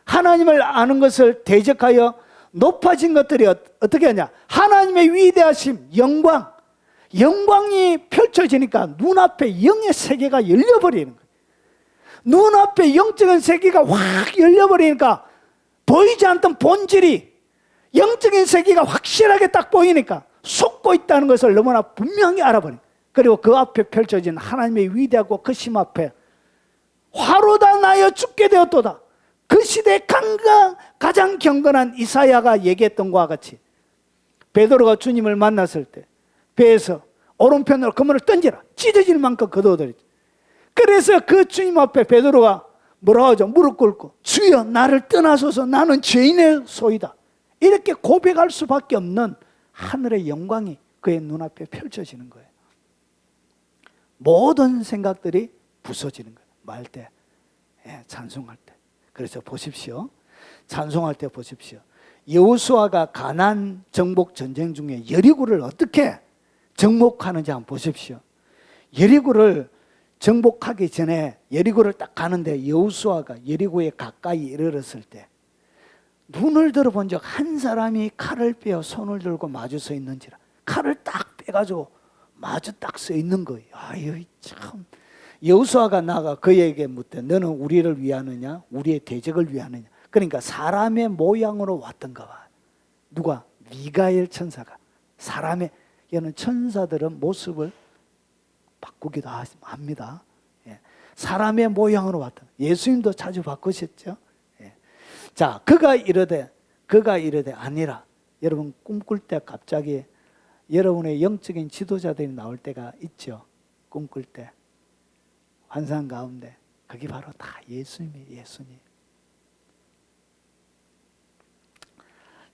하나님을 아는 것을 대적하여 높아진 것들이 어떻게 하냐? 하나님의 위대하심, 영광이 펼쳐지니까 눈앞에 영의 세계가 열려버리는 거예요. 눈앞에 영적인 세계가 확 열려버리니까 보이지 않던 본질이 영적인 세계가 확실하게 딱 보이니까 속고 있다는 것을 너무나 분명히 알아버린 거예요. 그리고 그 앞에 펼쳐진 하나님의 위대하고 그 심 앞에 화로다 나여 죽게 되었도다. 그 시대에 가장 경건한 이사야가 얘기했던 것과 같이 베드로가 주님을 만났을 때 배에서 오른편으로 그물을 던지라 찢어질 만큼 거두어들였죠. 그래서 그 주님 앞에 베드로가 뭐라고 하죠? 무릎 꿇고 주여 나를 떠나소서 나는 죄인의 소이다. 이렇게 고백할 수밖에 없는 하늘의 영광이 그의 눈앞에 펼쳐지는 거예요. 모든 생각들이 부서지는 거예요. 말 때, 찬송할 때. 그래서 보십시오. 찬송할 때 보십시오. 여호수아가 가나안 정복 전쟁 중에 여리고를 어떻게 정복하는지 한번 보십시오. 여리고를 정복하기 전에 여리고를 딱 가는데 여호수아가 여리고에 가까이 이르렀을 때 눈을 들어본 적 한 사람이 칼을 빼어 손을 들고 마주 서 있는지라. 칼을 딱 빼가지고 마주 딱 서 있는 거예요. 아유 참. 여호수아가 나가 그에게 묻되 너는 우리를 위하느냐 우리의 대적을 위하느냐. 그러니까 사람의 모양으로 왔던가 봐. 누가? 미가엘 천사가. 사람의 얘는 천사들은 모습을 바꾸기도 합니다. 사람의 모양으로 왔다. 예수님도 자주 바꾸셨죠. 자, 그가 이르되 아니라. 여러분 꿈꿀 때 갑자기 여러분의 영적인 지도자들이 나올 때가 있죠. 꿈꿀 때 환상 가운데 그게 바로 다 예수님이에요. 예수님.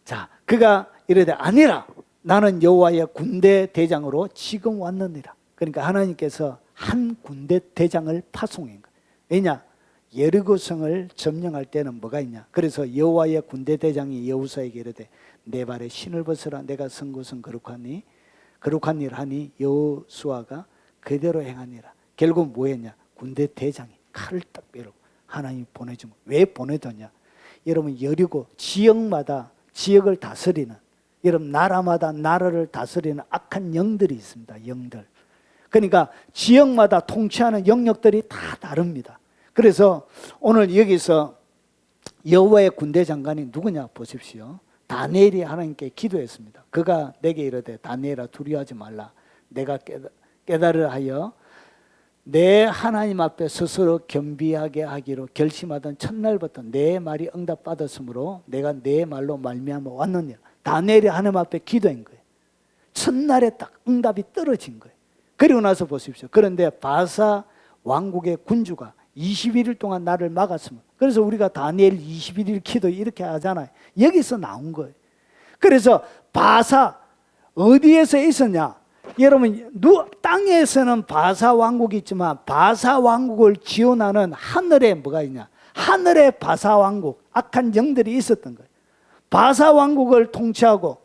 자, 그가 이르되 아니라 나는 여호와의 군대 대장으로 지금 왔느니라. 그러니까 하나님께서 한 군대 대장을 파송한 거예요. 왜냐? 여리고성을 점령할 때는 뭐가 있냐? 그래서 여호와의 군대 대장이 여호수아에게 이르되 내 발에 신을 벗으라. 내가 선 곳은 거룩한 일 하니 여호수아가 그대로 행하니라. 결국 뭐했냐? 군대 대장이 칼을 딱 빼고 하나님이 보내준 거예요. 왜 보내뒀냐? 여러분 여리고 지역마다 지역을 다스리는, 여러분 나라마다 나라를 다스리는 악한 영들이 있습니다. 영들. 그러니까 지역마다 통치하는 영역들이 다 다릅니다. 그래서 오늘 여기서 여호와의 군대 장관이 누구냐 보십시오. 다니엘이 하나님께 기도했습니다. 그가 내게 이르되 다니엘아 두려워하지 말라. 내가 깨달으라 하여 내 하나님 앞에 스스로 겸비하게 하기로 결심하던 첫날부터 내 말이 응답받았으므로 내가 내 말로 말미암아 왔느니라. 다니엘이 하나님 앞에 기도한 거예요. 첫날에 딱 응답이 떨어진 거예요. 그리고 나서 보십시오. 그런데 바사 왕국의 군주가 21일 동안 나를 막았습니다. 그래서 우리가 다니엘 21일 기도 이렇게 하잖아요. 여기서 나온 거예요. 그래서 바사 어디에서 있었냐? 여러분 땅에서는 바사 왕국이 있지만 바사 왕국을 지원하는 하늘에 뭐가 있냐? 하늘에 바사 왕국, 악한 영들이 있었던 거예요. 바사 왕국을 통치하고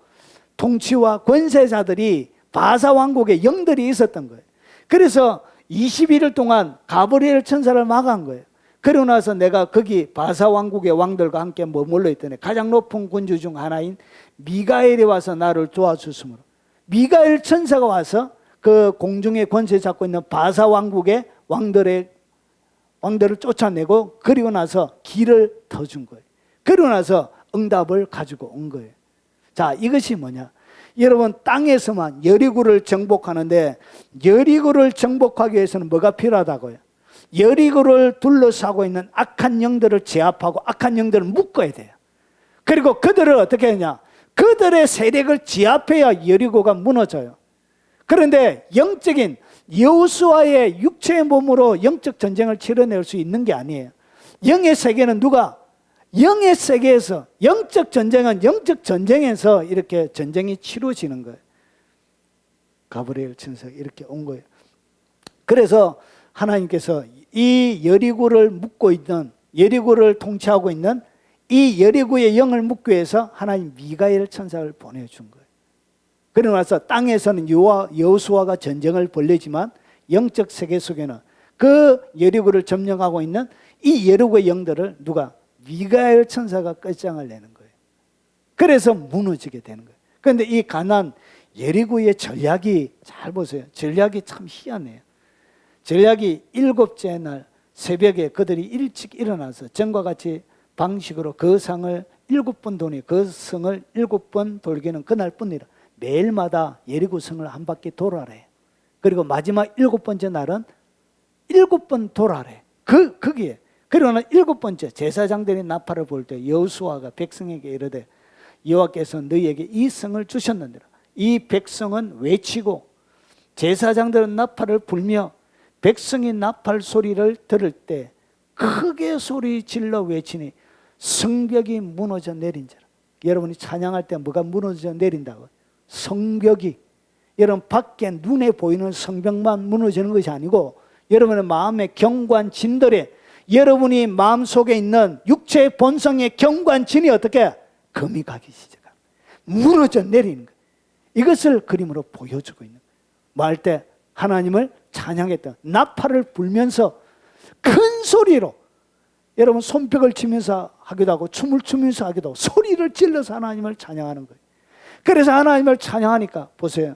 통치와 권세자들이 바사 왕국의 영들이 있었던 거예요. 그래서 21일 동안 가브리엘 천사를 막은 거예요. 그러고 나서 내가 거기 바사 왕국의 왕들과 함께 머물러 있더니 가장 높은 군주 중 하나인 미가엘이 와서 나를 도와주었으므로 미가엘 천사가 와서 그 공중의 권세 잡고 있는 바사 왕국의 왕들을 쫓아내고 그리고 나서 길을 터준 거예요. 그리고 나서 응답을 가지고 온 거예요. 자, 이것이 뭐냐? 여러분 땅에서만 여리고를 정복하는데 여리고를 정복하기 위해서는 뭐가 필요하다고요? 여리고를 둘러싸고 있는 악한 영들을 제압하고 악한 영들을 묶어야 돼요. 그리고 그들을 어떻게 하냐? 그들의 세력을 제압해야 여리고가 무너져요. 그런데 영적인 여호수아의 육체의 몸으로 영적 전쟁을 치러낼 수 있는 게 아니에요. 영의 세계는 누가? 영의 세계에서, 영적 전쟁은 영적 전쟁에서 이렇게 전쟁이 치러지는 거예요. 가브리엘 천사가 이렇게 온 거예요. 그래서 하나님께서 이 여리고를 묶고 있는, 여리고를 통치하고 있는 이 여리고의 영을 묶기 위해서 하나님 미가엘 천사를 보내준 거예요. 그러고 나서 땅에서는 여호수아가 전쟁을 벌리지만 영적 세계 속에는 그 여리고를 점령하고 있는 이 여리고의 영들을 누가? 미가엘 천사가 끝장을 내는 거예요. 그래서 무너지게 되는 거예요. 그런데 이 가나안 여리고의 전략이, 잘 보세요. 전략이 참 희한해요. 전략이 7째 날 새벽에 그들이 일찍 일어나서 전과 같이 방식으로 그 상을 7번 도니 그 성을 7번 돌기는 그날뿐이라. 매일마다 여리고 성을 한 바퀴 돌아래. 그리고 마지막 7번째 날은 7번 돌아래. 거기에. 그러나 7번째 제사장들이 나팔을 불 때 여호수아가 백성에게 이르되 여호와께서 너희에게 이 성을 주셨느니라. 이 백성은 외치고 제사장들은 나팔을 불며 백성이 나팔 소리를 들을 때 크게 소리 질러 외치니 성벽이 무너져 내린지라. 여러분이 찬양할 때 뭐가 무너져 내린다고? 성벽이. 여러분 밖에 눈에 보이는 성벽만 무너지는 것이 아니고 여러분의 마음의 경관진들에 여러분이 마음속에 있는 육체의 본성의 경관진이 어떻게? 금이 가기 시작합니다. 무너져 내리는 거예요. 이것을 그림으로 보여주고 있는 거예요. 뭐 할 때 하나님을 찬양했던 나팔을 불면서 큰 소리로 여러분 손뼉을 치면서 하기도 하고 춤을 추면서 하기도 하고 소리를 질러서 하나님을 찬양하는 거예요. 그래서 하나님을 찬양하니까 보세요.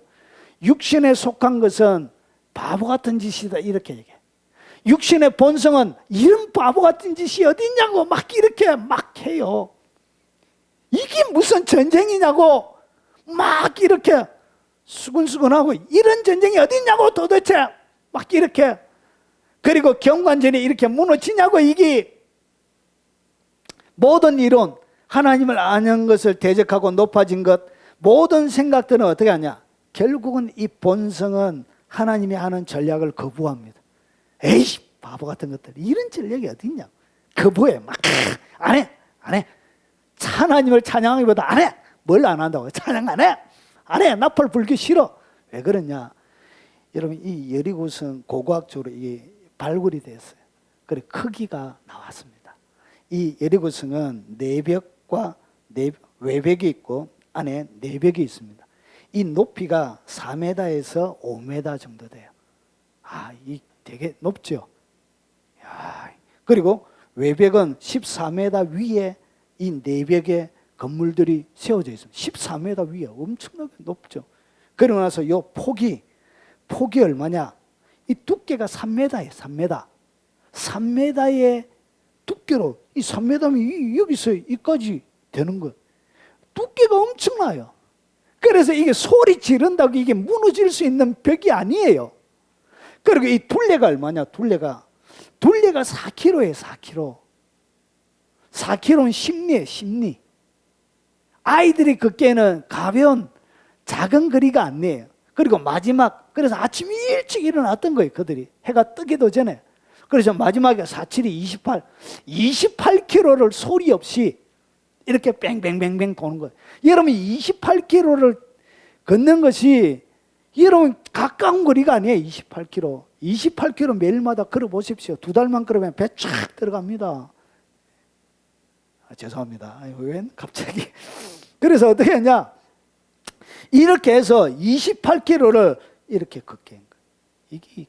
육신에 속한 것은 바보 같은 짓이다 이렇게 얘기해요. 육신의 본성은 이런 바보 같은 짓이 어디 있냐고 막 이렇게 막 해요. 이게 무슨 전쟁이냐고 막 이렇게 수근수근하고 이런 전쟁이 어디 있냐고 도대체 막 이렇게. 그리고 경관전이 이렇게 무너지냐고. 이게 모든 이론, 하나님을 아는 것을 대적하고 높아진 것, 모든 생각들은 어떻게 하냐? 결국은 이 본성은 하나님이 하는 전략을 거부합니다. 에이씨 바보 같은 것들 이런 전략이 어디 있냐? 거부해. 막 안 해. 하나님을 찬양하기보다 안 해. 뭘 안 한다고? 찬양 안 해. 안 해. 나팔 불기 싫어. 왜 그러냐? 여러분 이 여리고성 고고학적으로 이게 발굴이 됐어요. 그래 크기가 나왔습니다. 이 여리고성은 내벽과 외벽이 있고 안에 내벽이 있습니다. 이 높이가 4m에서 5m 정도 돼요. 이 되게 높죠. 그리고 외벽은 14m 위에 이 내벽에 건물들이 세워져 있습니다. 14m 위에 엄청나게 높죠. 그러고 나서 이 폭이 얼마냐? 이 두께가 3m예요. 3m. 3m의 두께로 이 3m면 여기서 여기까지 되는 거. 두께가 엄청나요. 그래서 이게 소리 지른다고 이게 무너질 수 있는 벽이 아니에요. 그리고 이 둘레가 얼마냐? 둘레가 4kg예요. 4kg. 4kg는 심리예요. 심리. 아이들이 걷기에는 가벼운 작은 거리가 아니에요. 그리고 마지막, 그래서 아침 일찍 일어났던 거예요. 그들이 해가 뜨기도 전에. 그래서 마지막에 4, 7이 28kg를 소리 없이 이렇게 뺑뺑뺑뺑 도는 거예요. 여러분 28kg를 걷는 것이 여러분 가까운 거리가 아니에요. 28kg. 28kg 매일마다 걸어보십시오. 2달만 걸으면 배 쫙 들어갑니다. 죄송합니다. 왜 갑자기. 그래서 어떻게 했냐? 이렇게 해서 28km를 이렇게 걷게 한 거예요. 이게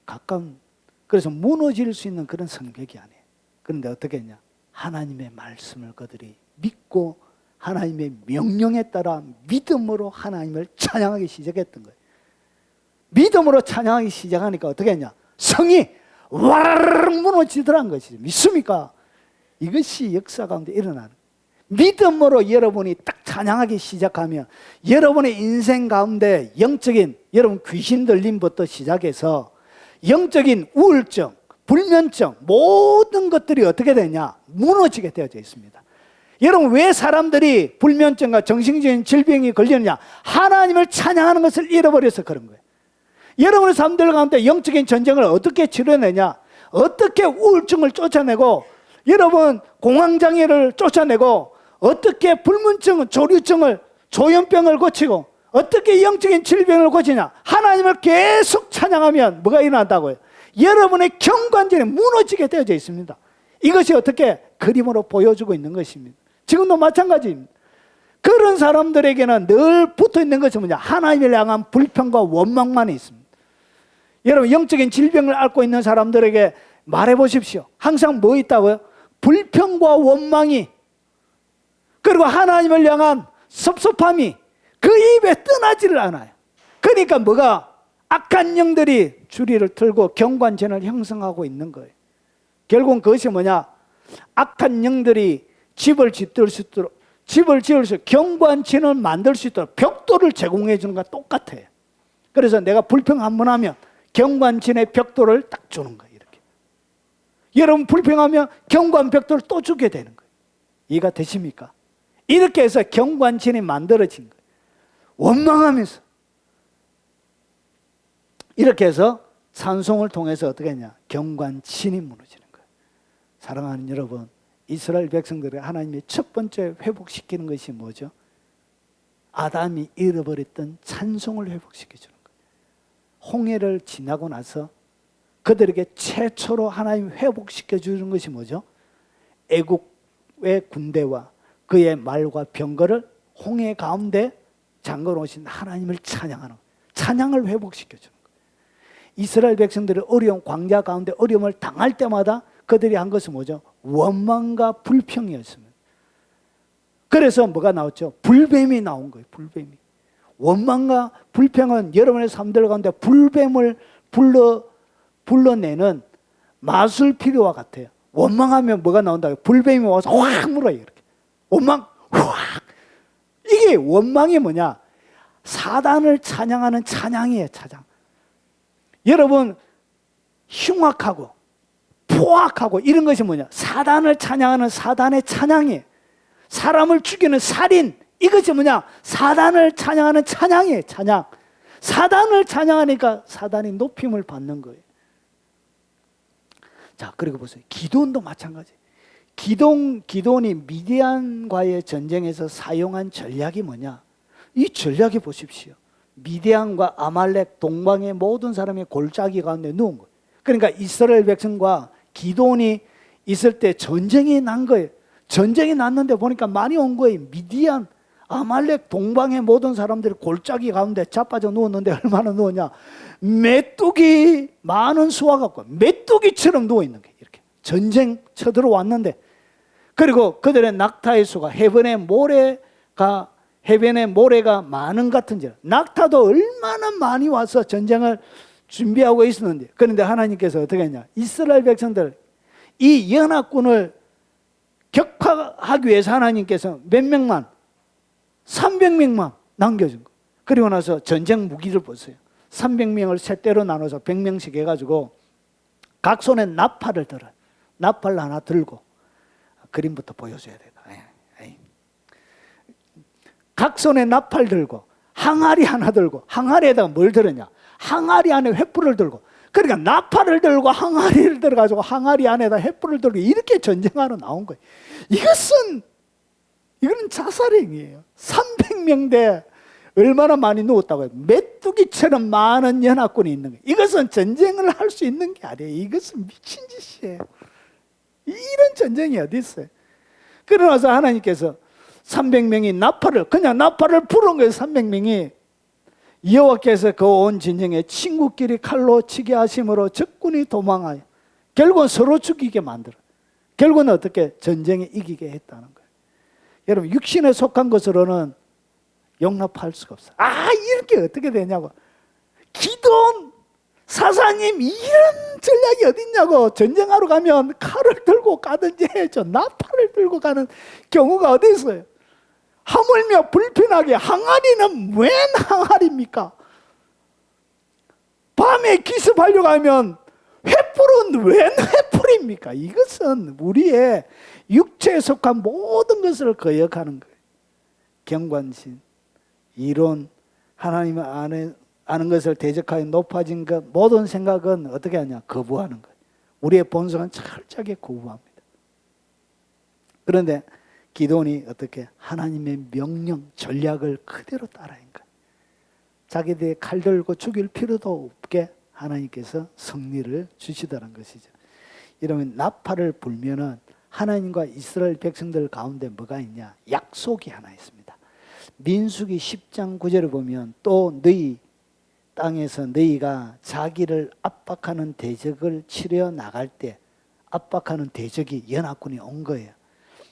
가까운, 그래서 무너질 수 있는 그런 성벽이 아니에요. 그런데 어떻게 했냐? 하나님의 말씀을 그들이 믿고 하나님의 명령에 따라 믿음으로 하나님을 찬양하기 시작했던 거예요. 믿음으로 찬양하기 시작하니까 어떻게 했냐? 성이 와르르 무너지더란 것이죠. 믿습니까? 이것이 역사 가운데 일어나는 거예요. 믿음으로 여러분이 딱 찬양하기 시작하면 여러분의 인생 가운데 영적인 여러분 귀신 들림부터 시작해서 영적인 우울증, 불면증 모든 것들이 어떻게 되냐? 무너지게 되어져 있습니다. 여러분, 왜 사람들이 불면증과 정신적인 질병이 걸리느냐? 하나님을 찬양하는 것을 잃어버려서 그런 거예요. 여러분의 삶들 가운데 영적인 전쟁을 어떻게 치러내냐? 어떻게 우울증을 쫓아내고, 여러분 공황장애를 쫓아내고, 어떻게 불면증, 조류증을, 조현병을 고치고, 어떻게 영적인 질병을 고치냐? 하나님을 계속 찬양하면 뭐가 일어난다고요? 여러분의 경관절이 무너지게 되어져 있습니다. 이것이 어떻게 그림으로 보여주고 있는 것입니다. 지금도 마찬가지입니다. 그런 사람들에게는 늘 붙어 있는 것이 뭐냐? 하나님을 향한 불평과 원망만 있습니다. 여러분, 영적인 질병을 앓고 있는 사람들에게 말해 보십시오. 항상 뭐 있다고요? 불평과 원망이, 그리고 하나님을 향한 섭섭함이 그 입에 떠나지를 않아요. 그러니까 뭐가? 악한 영들이 주리를 틀고 경관진을 형성하고 있는 거예요. 결국은 그것이 뭐냐? 악한 영들이 집을 지을 수 있도록, 경관진을 만들 수 있도록 벽돌을 제공해 주는 것과 똑같아요. 그래서 내가 불평 한번 하면 경관진의 벽돌을 딱 주는 거예요. 이렇게. 여러분 불평하면 경관 벽돌을 또 주게 되는 거예요. 이해가 되십니까? 이렇게 해서 경관진이 만들어진 거예요. 원망하면서. 이렇게 해서 찬송을 통해서 어떻게 했냐? 경관진이 무너지는 거예요. 사랑하는 여러분, 이스라엘 백성들이 하나님이 첫 번째 회복시키는 것이 뭐죠? 아담이 잃어버렸던 찬송을 회복시켜주는 거예요. 홍해를 지나고 나서 그들에게 최초로 하나님이 회복시켜주는 것이 뭐죠? 애국의 군대와 그의 말과 병거를 홍해 가운데 잠궈놓으신 하나님을 찬양하는 거예요. 찬양을 회복시켜주는 거예요. 이스라엘 백성들이 어려운 광야 가운데 어려움을 당할 때마다 그들이 한 것은 뭐죠? 원망과 불평이었습니다. 그래서 뭐가 나왔죠? 불뱀이 나온 거예요. 불뱀이. 원망과 불평은 여러분의 삶들 가운데 불뱀을 불러내는 마술 필요와 같아요. 원망하면 뭐가 나온다고요? 불뱀이 와서 확 물어요. 이렇게. 원망 확. 이게 원망이 뭐냐? 사단을 찬양하는 찬양이에요. 찬양. 여러분 흉악하고 포악하고 이런 것이 뭐냐? 사단을 찬양하는 사단의 찬양이에요. 사람을 죽이는 살인, 이것이 뭐냐? 사단을 찬양하는 찬양이에요. 찬양. 사단을 찬양하니까 사단이 높임을 받는 거예요. 자, 그리고 보세요. 기도원도 마찬가지. 기도원이 미디안과의 전쟁에서 사용한 전략이 뭐냐? 이 전략이 보십시오. 미디안과 아말렉 동방의 모든 사람의 골짜기 가운데 누운 거예요. 그러니까 이스라엘 백성과 기도원이 있을 때 전쟁이 난 거예요. 전쟁이 났는데 보니까 많이 온 거예요. 미디안, 아말렉 동방의 모든 사람들이 골짜기 가운데 자빠져 누웠는데 얼마나 누웠냐? 메뚜기 많은 수와 같고 메뚜기처럼 누워 있는 거예요. 이렇게 전쟁 쳐들어왔는데, 그리고 그들의 낙타의 수가 해변의 모래가 많은 같은지, 낙타도 얼마나 많이 와서 전쟁을 준비하고 있었는데, 그런데 하나님께서 어떻게 했냐? 이스라엘 백성들 이 연합군을 격파하기 위해서 하나님께서 몇 명만? 300명만 남겨준 거. 그리고 나서 전쟁 무기를 보세요. 300명을 세 대로 나눠서 100명씩 해가지고 각 손에 나팔을 들어요. 나팔 하나 들고, 그림부터 보여줘야 되다. 각 손에 나팔 들고 항아리 하나 들고, 항아리에다가 뭘 들었냐? 항아리 안에 횃불을 들고, 그러니까 나팔을 들고 항아리를 들어가지고 항아리 안에다 횃불을 들고 이렇게 전쟁하러 나온 거예요. 이거는 자살행위예요. 300명대 얼마나 많이 누웠다고요? 메뚜기처럼 많은 연합군이 있는 거예요. 이것은 전쟁을 할 수 있는 게 아니에요. 이것은 미친 짓이에요. 이런 전쟁이 어디 있어요? 그러나서 하나님께서 300명이 그냥 나팔을 부른 거예요. 300명이. 여호와께서 그 온 진영에 친구끼리 칼로 치게 하심으로 적군이 도망하여 결국은 서로 죽이게 만들어. 결국은 어떻게? 전쟁에 이기게 했다는 거예요. 여러분, 육신에 속한 것으로는 용납할 수가 없어요. 이렇게 어떻게 되냐고. 기도원 사사님, 이런 전략이 어딨냐고. 전쟁하러 가면 칼을 들고 가든지 해야죠. 나팔을 들고 가는 경우가 어디 있어요? 하물며 불편하게 항아리는 웬 항아리입니까? 밤에 기습하려고 하면 횃불은 웬 횃불입니까? 이것은 우리의 육체에 속한 모든 것을 거역하는 거예요. 경관신, 이론, 하나님을 아는 것을 대적하여 높아진 것, 모든 생각은 어떻게 하냐? 거부하는 거예요. 우리의 본성은 철저하게 거부합니다. 그런데 기도원이 어떻게? 하나님의 명령, 전략을 그대로 따라한 거예요. 자기들이 칼 들고 죽일 필요도 없게 하나님께서 승리를 주시더란 것이죠. 이러면 나팔을 불면은 하나님과 이스라엘 백성들 가운데 뭐가 있냐? 약속이 하나 있습니다. 민수기 10장 9절을 보면 또 너희 땅에서 너희가 자기를 압박하는 대적을 치려 나갈 때 압박하는 대적이 연합군이 온 거예요.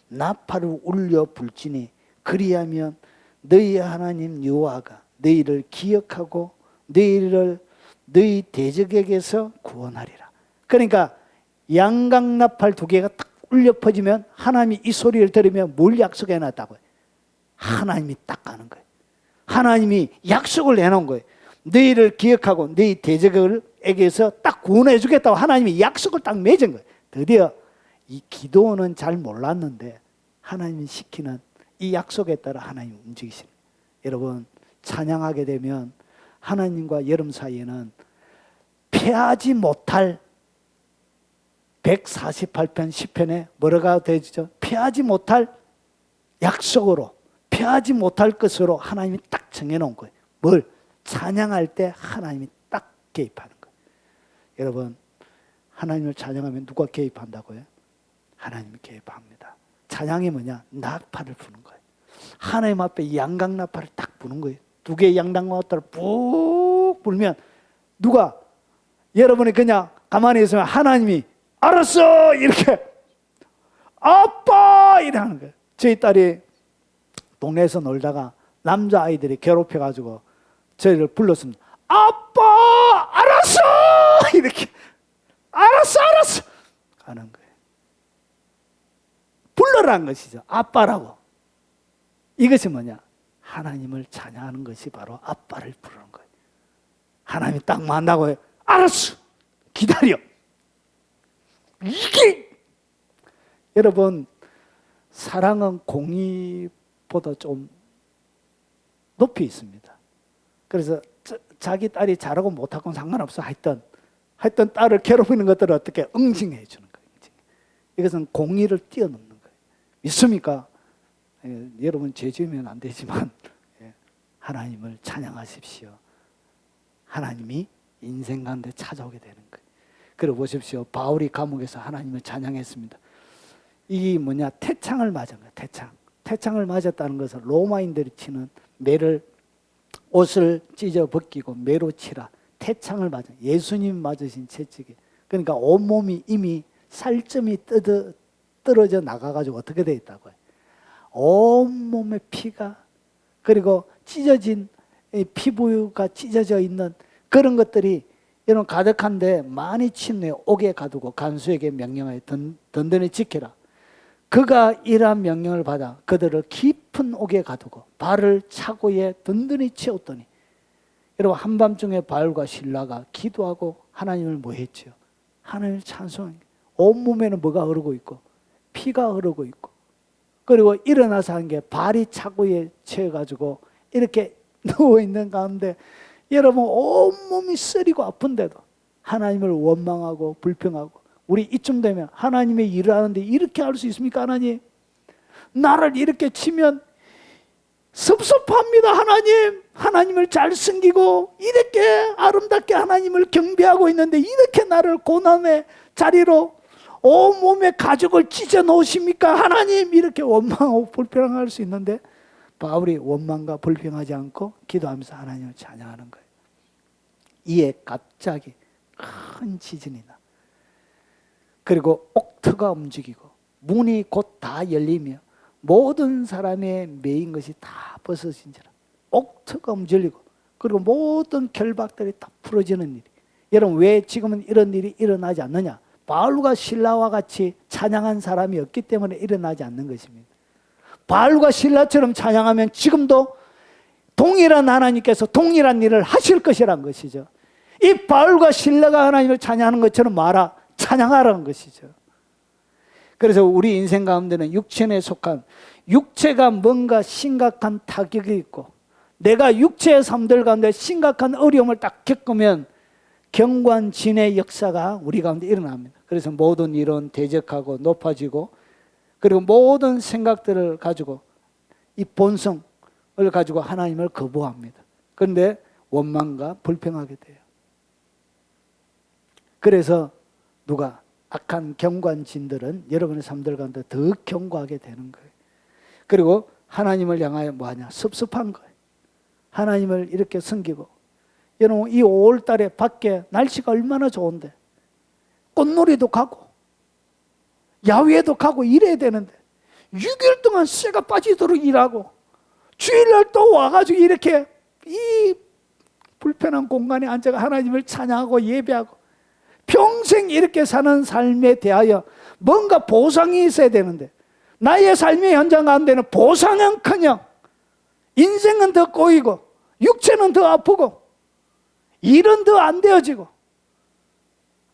나팔을 울려 불지니 그리하면 너희 하나님 여호와가 너희를 기억하고 너희 대적에게서 구원하리라. 그러니까 양강나팔 2개가 딱 울려 퍼지면 하나님이 이 소리를 들으면 뭘 약속해 놨다고요? 하나님이 딱 가는 거예요. 하나님이 약속을 내놓은 거예요. 너희를 기억하고 너희 대적에게서 딱 구원해 주겠다고 하나님이 약속을 딱 맺은 거예요. 드디어 이 기도원은 잘 몰랐는데 하나님이 시키는 이 약속에 따라 하나님이 움직이시는 거예요. 여러분, 찬양하게 되면 하나님과 여러분 사이에는 피하지 못할 148편 10편에 뭐라고 되죠? 피하지 못할 약속으로, 피하지 못할 것으로 하나님이 딱 정해놓은 거예요. 뭘? 찬양할 때 하나님이 딱 개입하는 거예요. 여러분, 하나님을 찬양하면 누가 개입한다고요? 하나님이 개입합니다. 찬양이 뭐냐? 나팔을 부는 거예요. 하나님 앞에 양강나팔을 딱 부는 거예요. 2개의 양강나팔을 푹 불면 누가, 여러분이 그냥 가만히 있으면 하나님이 알았어 이렇게 아빠 이러는 거예요. 저희 딸이 동네에서 놀다가 남자아이들이 괴롭혀가지고 저희를 불렀습니다. 아빠 알았어 이렇게 알았어 하는 거예요. 불러라는 것이죠. 아빠라고. 이것이 뭐냐? 하나님을 찬양하는 것이 바로 아빠를 부르는 거예요. 하나님이 딱 만나고 해요. 알았어 기다려. 이게 여러분, 사랑은 공의보다 좀 높이 있습니다. 그래서 자기 딸이 잘하고 못하고는 상관없어. 하여튼 딸을 괴롭히는 것들을 어떻게 응징해 주는 거예요. 이것은 공의를 뛰어넘는 거예요. 믿습니까? 여러분 죄 지으면 안 되지만 하나님을 찬양하십시오. 하나님이 인생 가운데 찾아오게 되는 거예요. 그리고 보십시오. 바울이 감옥에서 하나님을 찬양했습니다. 이 뭐냐? 태창을 맞은 거예요. 태창을 맞았다는 것은 로마인들이 치는 매를, 옷을 찢어 벗기고 매로 치라. 태창을 맞은, 예수님 맞으신 채찍이. 그러니까 온몸이 이미 살점이 떨어져 나가가지고 어떻게 되어 있다고요? 온몸에 피가, 그리고 찢어진 피부가 찢어져 있는 그런 것들이 여러분 가득한데 많이 친 후에 옥에 가두고 간수에게 명령하여 든든히 지켜라. 그가 이러한 명령을 받아 그들을 깊은 옥에 가두고 발을 차고에 든든히 채웠더니, 여러분 한밤중에 바울과 실라가 기도하고 하나님을 뭐 했죠? 하나님을 찬송한, 온몸에는 뭐가 흐르고 있고 피가 흐르고 있고, 그리고 일어나서 한 게 발이 차고에 채워가지고 이렇게 누워있는 가운데 여러분 온몸이 쓰리고 아픈데도 하나님을 원망하고 불평하고, 우리 이쯤 되면 하나님의 일을 하는데 이렇게 할 수 있습니까? 하나님, 나를 이렇게 치면 섭섭합니다. 하나님을 잘 섬기고 이렇게 아름답게 하나님을 경배하고 있는데 이렇게 나를 고난의 자리로 온몸에 가죽을 찢어 놓으십니까? 하나님, 이렇게 원망하고 불평할 수 있는데 바울이 원망과 불평하지 않고 기도하면서 하나님을 찬양하는 거예요. 이에 갑자기 큰 지진이 나. 그리고 옥터가 움직이고 문이 곧 다 열리며 모든 사람의 매인 것이 다 벗어진지라. 옥터가 움직이고 그리고 모든 결박들이 다 풀어지는 일이. 여러분, 왜 지금은 이런 일이 일어나지 않느냐? 바울과 실라와 같이 찬양한 사람이 없기 때문에 일어나지 않는 것입니다. 바울과 실라처럼 찬양하면 지금도 동일한 하나님께서 동일한 일을 하실 것이란 것이죠. 이 바울과 실라가 하나님을 찬양하는 것처럼 찬양하라는 것이죠. 그래서 우리 인생 가운데는 육체에 속한, 육체가 뭔가 심각한 타격이 있고 내가 육체의 삶들 가운데 심각한 어려움을 딱 겪으면 경관진의 역사가 우리 가운데 일어납니다. 그래서 모든 일은 대적하고 높아지고, 그리고 모든 생각들을 가지고 이 본성을 가지고 하나님을 거부합니다. 그런데 원망과 불평하게 돼요. 그래서 누가 악한 경관진들은 여러분의 삶들 가운데 더 경고하게 되는 거예요. 그리고 하나님을 향하여 뭐하냐? 섭섭한 거예요. 하나님을 이렇게 섬기고, 여러분 이 5월 달에 밖에 날씨가 얼마나 좋은데 꽃놀이도 가고 야외도 가고 이래야 되는데 6일 동안 쇠가 빠지도록 일하고 주일날 또 와가지고 이렇게 이 불편한 공간에 앉아가 하나님을 찬양하고 예배하고 평생 이렇게 사는 삶에 대하여 뭔가 보상이 있어야 되는데, 나의 삶의 현장 가운데는 보상은커녕 인생은 더 꼬이고 육체는 더 아프고 일은 더 안 되어지고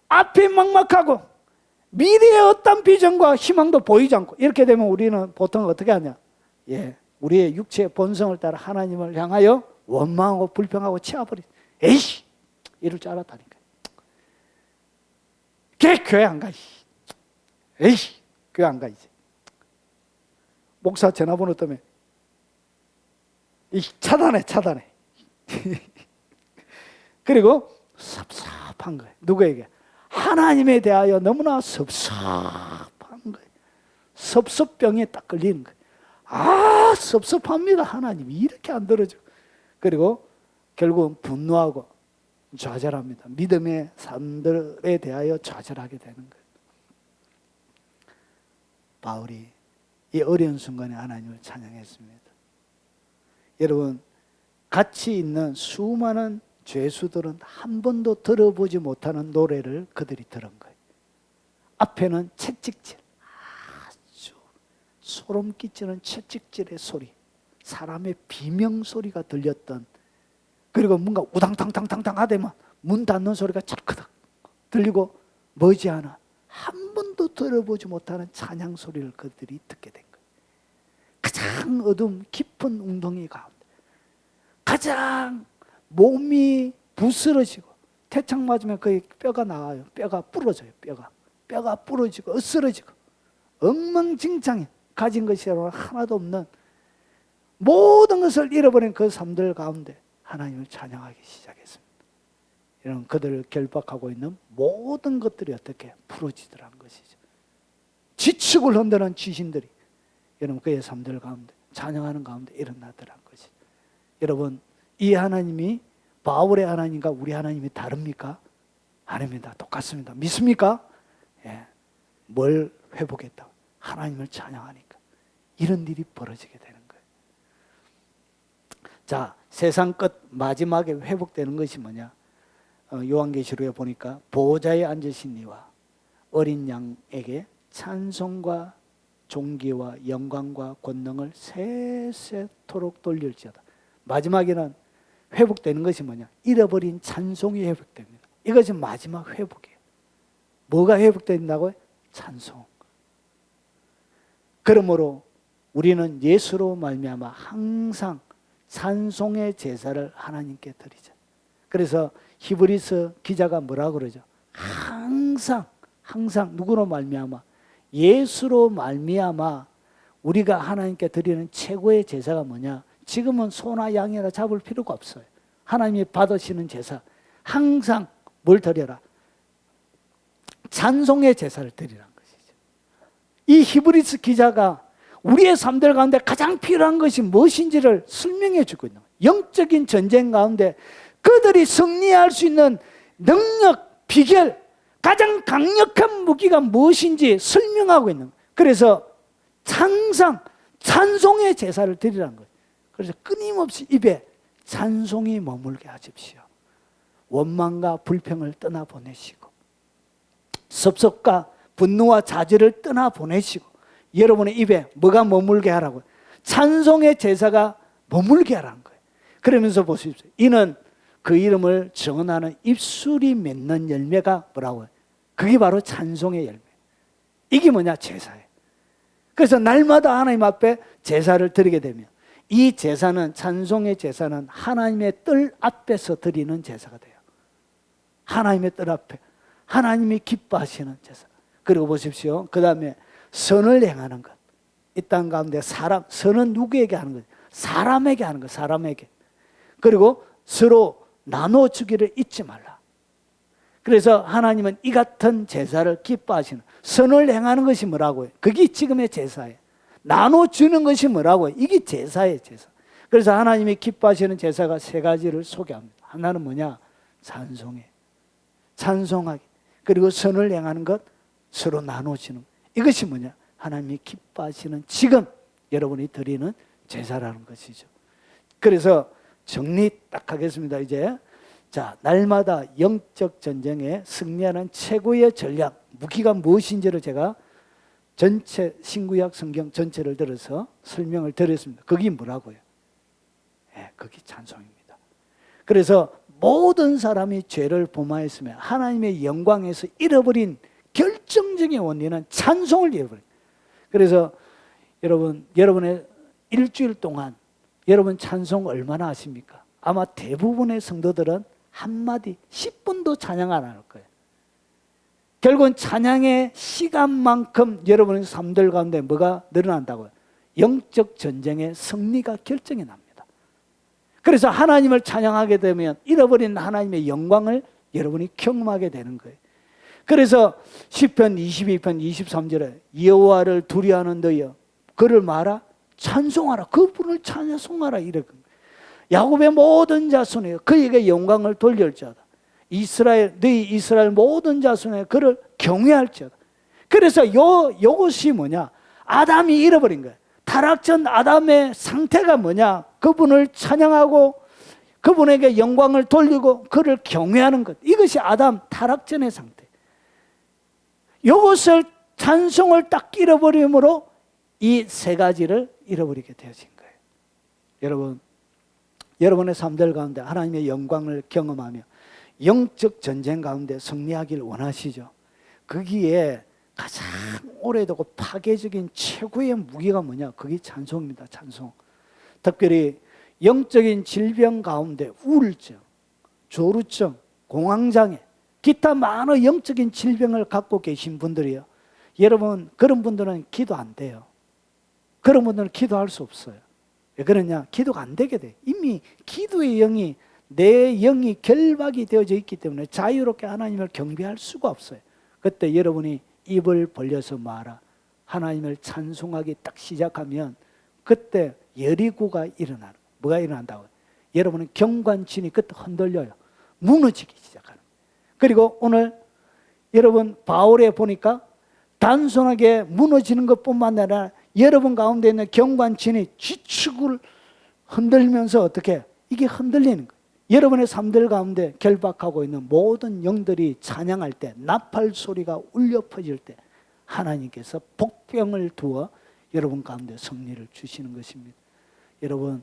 앞이 막막하고 미래의 어떤 비전과 희망도 보이지 않고, 이렇게 되면 우리는 보통 어떻게 하냐? 우리의 육체의 본성을 따라 하나님을 향하여 원망하고 불평하고 치아버리. 에이씨, 이럴 줄 알았다니까. 걔 교회 안 가. 에이씨, 교회 안 가 이제. 목사 전화번호 때문에 차단해. 그리고 섭섭한 거예요. 누구에게? 하나님에 대하여 너무나 섭섭한 거예요. 섭섭병에 딱 걸리는 거예요. 섭섭합니다. 하나님이 이렇게 안 들어줘. 그리고 결국은 분노하고 좌절합니다. 믿음의 삶들에 대하여 좌절하게 되는 거예요. 바울이 이 어려운 순간에 하나님을 찬양했습니다. 여러분, 같이 있는 수많은 죄수들은 한 번도 들어보지 못하는 노래를 그들이 들은 거예요. 앞에는 채찍질, 아주 소름 끼치는 채찍질의 소리, 사람의 비명 소리가 들렸던, 그리고 뭔가 우당탕탕탕탕 하다만 문 닫는 소리가 찰크덕 들리고 머지않아 한 번도 들어보지 못하는 찬양 소리를 그들이 듣게 된 거예요. 가장 어둠 깊은 웅덩이 가운데, 가장 몸이 부스러지고 태창 맞으면 거의 뼈가 나와요. 뼈가 부러져요. 뼈가 부러지고 으스러지고 엉망진창해. 가진 것이 하나도 없는 모든 것을 잃어버린 그 삶들 가운데 하나님을 찬양하기 시작했습니다. 이런 그들을 결박하고 있는 모든 것들이 어떻게 풀어지더라는 것이죠. 지축을 흔드는 귀신들이 여러분 그의 삶들 가운데 찬양하는 가운데 일어나더라는 것이죠. 여러분, 이 하나님이 바울의 하나님과 우리 하나님이 다릅니까? 아닙니다. 똑같습니다. 믿습니까? 뭘 회복했다? 하나님을 찬양하니까 이런 일이 벌어지게 되는 거예요. 자, 세상 끝 마지막에 회복되는 것이 뭐냐? 요한계시록에 보니까 보호자에 앉으신 이와 어린 양에게 찬송과 존귀와 영광과 권능을 세세토록 돌릴지어다. 마지막에는 회복되는 것이 뭐냐? 잃어버린 찬송이 회복됩니다. 이것이 마지막 회복이에요. 뭐가 회복된다고요? 찬송. 그러므로 우리는 예수로 말미암아 항상 찬송의 제사를 하나님께 드리자. 그래서 히브리서 기자가 뭐라고 그러죠? 항상 누구로 말미암아? 예수로 말미암아 우리가 하나님께 드리는 최고의 제사가 뭐냐? 지금은 소나 양이라 잡을 필요가 없어요. 하나님이 받으시는 제사, 항상 뭘 드려라? 찬송의 제사를 드리라는 것이죠. 이 히브리서 기자가 우리의 삶들 가운데 가장 필요한 것이 무엇인지를 설명해 주고 있는 거예요. 영적인 전쟁 가운데 그들이 승리할 수 있는 능력, 비결, 가장 강력한 무기가 무엇인지 설명하고 있는 거예요. 그래서 항상 찬송의 제사를 드리라는 거예요. 그래서 끊임없이 입에 찬송이 머물게 하십시오. 원망과 불평을 떠나보내시고 섭섭과 분노와 자질을 떠나보내시고 여러분의 입에 뭐가 머물게 하라고요? 찬송의 제사가 머물게 하라는 거예요. 그러면서 보십시오. 이는 그 이름을 정언하는 입술이 맺는 열매가 뭐라고요? 그게 바로 찬송의 열매. 이게 뭐냐? 제사예요. 그래서 날마다 하나님 앞에 제사를 드리게 되면 이 제사는, 찬송의 제사는 하나님의 뜰 앞에서 드리는 제사가 돼요. 하나님의 뜰 앞에 하나님이 기뻐하시는 제사. 그리고 보십시오. 그 다음에 선을 행하는 것. 이 땅 가운데 선은 누구에게 하는 거죠? 사람에게 하는 것. 사람에게. 그리고 서로 나눠주기를 잊지 말라. 그래서 하나님은 이 같은 제사를 기뻐하시는, 선을 행하는 것이 뭐라고요? 그게 지금의 제사예요. 나눠주는 것이 뭐라고요? 이게 제사예요, 제사. 그래서 하나님이 기뻐하시는 제사가 세 가지를 소개합니다. 하나는 뭐냐? 찬송해. 찬송하기. 그리고 선을 행하는 것, 서로 나눠주는 것. 이것이 뭐냐? 하나님이 기뻐하시는 지금 여러분이 드리는 제사라는 것이죠. 그래서 정리 딱 하겠습니다. 이제 자, 날마다 영적 전쟁에 승리하는 최고의 전략, 무기가 무엇인지를 제가 전체 신구약 성경 전체를 들어서 설명을 드렸습니다. 그게 뭐라고요? 그게 찬송입니다. 그래서 모든 사람이 죄를 범하였으면 하나님의 영광에서 잃어버린 결정적인 원인은 찬송을 잃어버려요. 그래서 여러분의 일주일 동안 여러분 찬송 얼마나 하십니까? 아마 대부분의 성도들은 한마디 10분도 찬양 안 할 거예요. 결국은 찬양의 시간만큼 여러분의 삶들 가운데 뭐가 늘어난다고요? 영적 전쟁의 승리가 결정이 납니다. 그래서 하나님을 찬양하게 되면 잃어버린 하나님의 영광을 여러분이 경험하게 되는 거예요. 그래서 시편 22편 23절에 여호와를 두려워하는 너희여 그를 말아 찬송하라, 그분을 찬송하라 이렇게. 야곱의 모든 자손이여 그에게 영광을 돌릴지어다. 너희 이스라엘 모든 자손에 그를 경외할지어다. 그래서 요것이 뭐냐? 아담이 잃어버린 거예요. 타락전 아담의 상태가 뭐냐? 그분을 찬양하고 그분에게 영광을 돌리고 그를 경외하는 것. 이것이 아담 타락전의 상태. 이것을 찬송을 딱 잃어버림으로 이 세 가지를 잃어버리게 되어진 거예요. 여러분의 삶들 가운데 하나님의 영광을 경험하며 영적 전쟁 가운데 승리하기를 원하시죠? 거기에 가장 오래되고 파괴적인 최고의 무기가 뭐냐? 그게 찬송입니다. 찬송. 특별히 영적인 질병 가운데 우울증, 조루증, 공황장애, 기타 많은 영적인 질병을 갖고 계신 분들이요, 여러분 그런 분들은 기도 안 돼요. 그런 분들은 기도할 수 없어요. 왜 그러냐? 기도가 안 되게 돼. 이미 기도의 영이, 내 영이 결박이 되어져 있기 때문에 자유롭게 하나님을 경배할 수가 없어요. 그때 여러분이 입을 벌려서 말아 하나님을 찬송하기 딱 시작하면 그때 여리고가 일어나는, 뭐가 일어난다고요? 여러분은 경관진이 그때 흔들려요. 무너지기 시작하는. 그리고 오늘 여러분 바울에 보니까 단순하게 무너지는 것뿐만 아니라 여러분 가운데 있는 경관진이 지축을 흔들면서 어떻게? 이게 흔들리는 거예요. 여러분의 삶들 가운데 결박하고 있는 모든 영들이 찬양할 때, 나팔 소리가 울려 퍼질 때 하나님께서 복병을 두어 여러분 가운데 승리를 주시는 것입니다. 여러분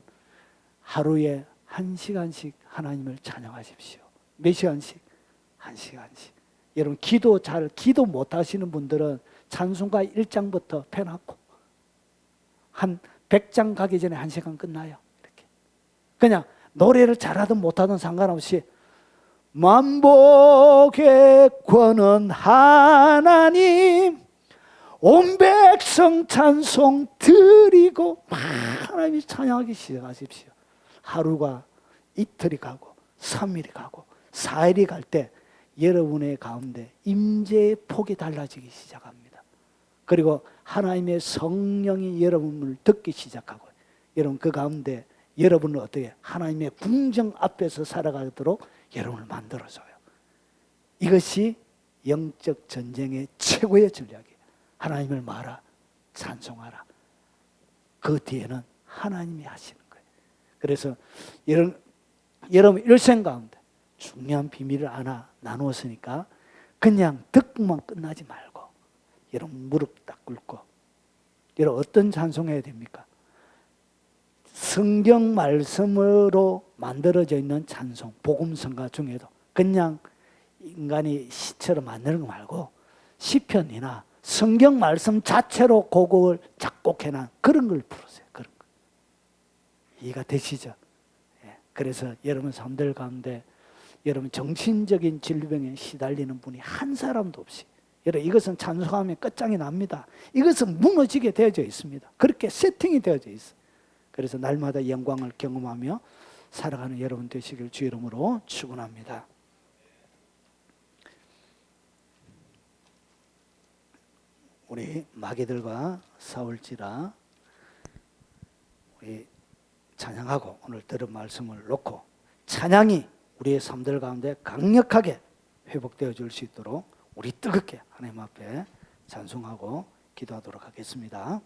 하루에 1시간씩 하나님을 찬양하십시오. 몇 시간씩? 1시간씩. 여러분 기도 못 하시는 분들은 찬송가 1장부터 펴놓고 한 100장 가기 전에 1시간 끝나요. 이렇게. 그냥 노래를 잘하든 못하든 상관없이 만복의 권은 하나님 온 백성 찬송 드리고 하나님이 찬양하기 시작하십시오. 하루가 이틀이 가고 3일이 가고 4일이 갈 때 여러분의 가운데 임재의 폭이 달라지기 시작합니다. 그리고 하나님의 성령이 여러분을 듣기 시작하고 여러분 그 가운데 여러분을 어떻게 하나님의 궁정 앞에서 살아가도록 여러분을 만들어줘요. 이것이 영적 전쟁의 최고의 전략이에요. 하나님을 말아 찬송하라. 그 뒤에는 하나님이 하시는 거예요. 그래서 여러분 일생 가운데 중요한 비밀을 하나 나누었으니까 그냥 듣고만 끝나지 말고 여러분 무릎 딱 꿇고 여러분 어떤 찬송해야 됩니까? 성경 말씀으로 만들어져 있는 찬송, 복음성가 중에도 그냥 인간이 시처럼 만드는 거 말고 시편이나 성경 말씀 자체로 곡을 작곡해놓은 그런 걸 부르세요. 그런 거. 이해가 되시죠? 예. 그래서 여러분 삶들 가운데 여러분 정신적인 질병에 시달리는 분이 한 사람도 없이, 여러분 이것은 찬송하면 끝장이 납니다. 이것은 무너지게 되어져 있습니다. 그렇게 세팅이 되어져 있어요. 그래서 날마다 영광을 경험하며 살아가는 여러분 되시길 주 이름으로 축원합니다. 우리 마귀들과 싸울지라 우리 찬양하고 오늘 들은 말씀을 놓고 찬양이 우리의 삶들 가운데 강력하게 회복되어 줄 수 있도록 우리 뜨겁게 하나님 앞에 찬송하고 기도하도록 하겠습니다.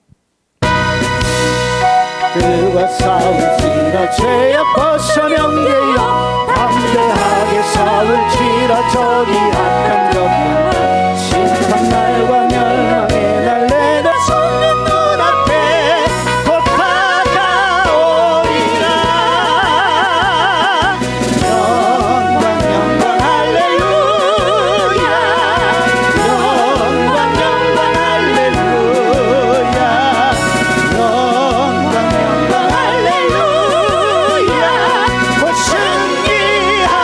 그와 싸울지라 죄악 벗어명되어 담대하게 싸울지라 저기 악한 적만 심판날과 멸망의 날 내다서는 눈앞에 곧 다가오리라. 영광 영광 할렐루야, 영광 영광 할렐루야, 영광 영광 할렐루야. 곧 승리하리라.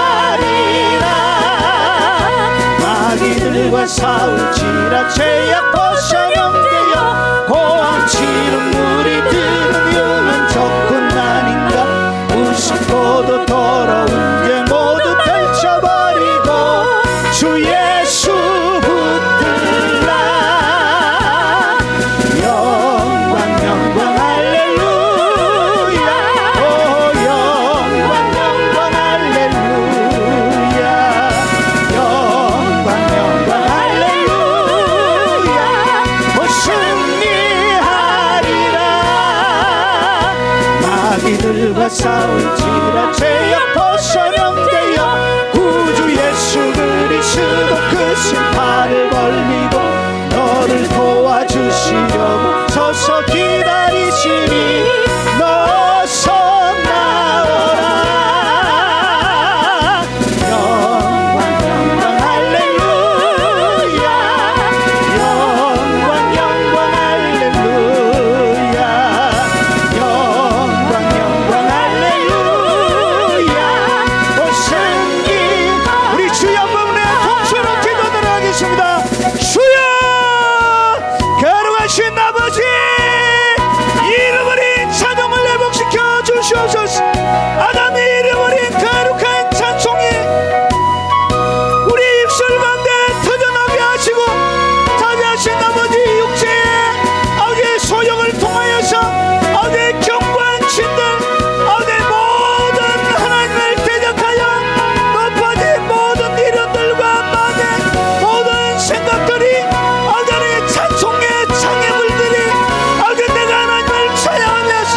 마귀들과 싸울지라 죄악 벗어명되어 고함치는 무리들은 유는 적군 아닌가. 우습고도 더러운 죄 모두 떨쳐버리고 주 예수 붙들라. 영광 영광 할렐루야, 오 영광 영광 할렐루야, 영광 영광 할렐루야. 곧 승리하리라. 마귀들과 싸울지라 죄악 벗어명되어 구주 예수 그리스도 그 심판을 벌리고 너를 도와주시려고 서서 기다리시니 너서 나오라. 영광 영광 할렐루야, 영광 영광 할렐루야, 영광 영광 할렐루야. 곧 승리. 우리 주 영광의 통수로 기도드려 하겠습니다. 주여 거룩하신 아버지, 잃어버린 찬송을 회복시켜 주시옵소서. 아담이 잃어버린 거룩한 찬송이 우리 입술 가운데 터져나게 하시고 자비하신 아버지 육체의 아버지의 소욕을 통하여서 아버지의 경관친들 아버지의 모든 하나님을 대적하여 높아진 모든 미련들과 마음의 모든 생각들이 아버지의 찬송의 장애물들이 아버지 내가 하나님을 찬양하면서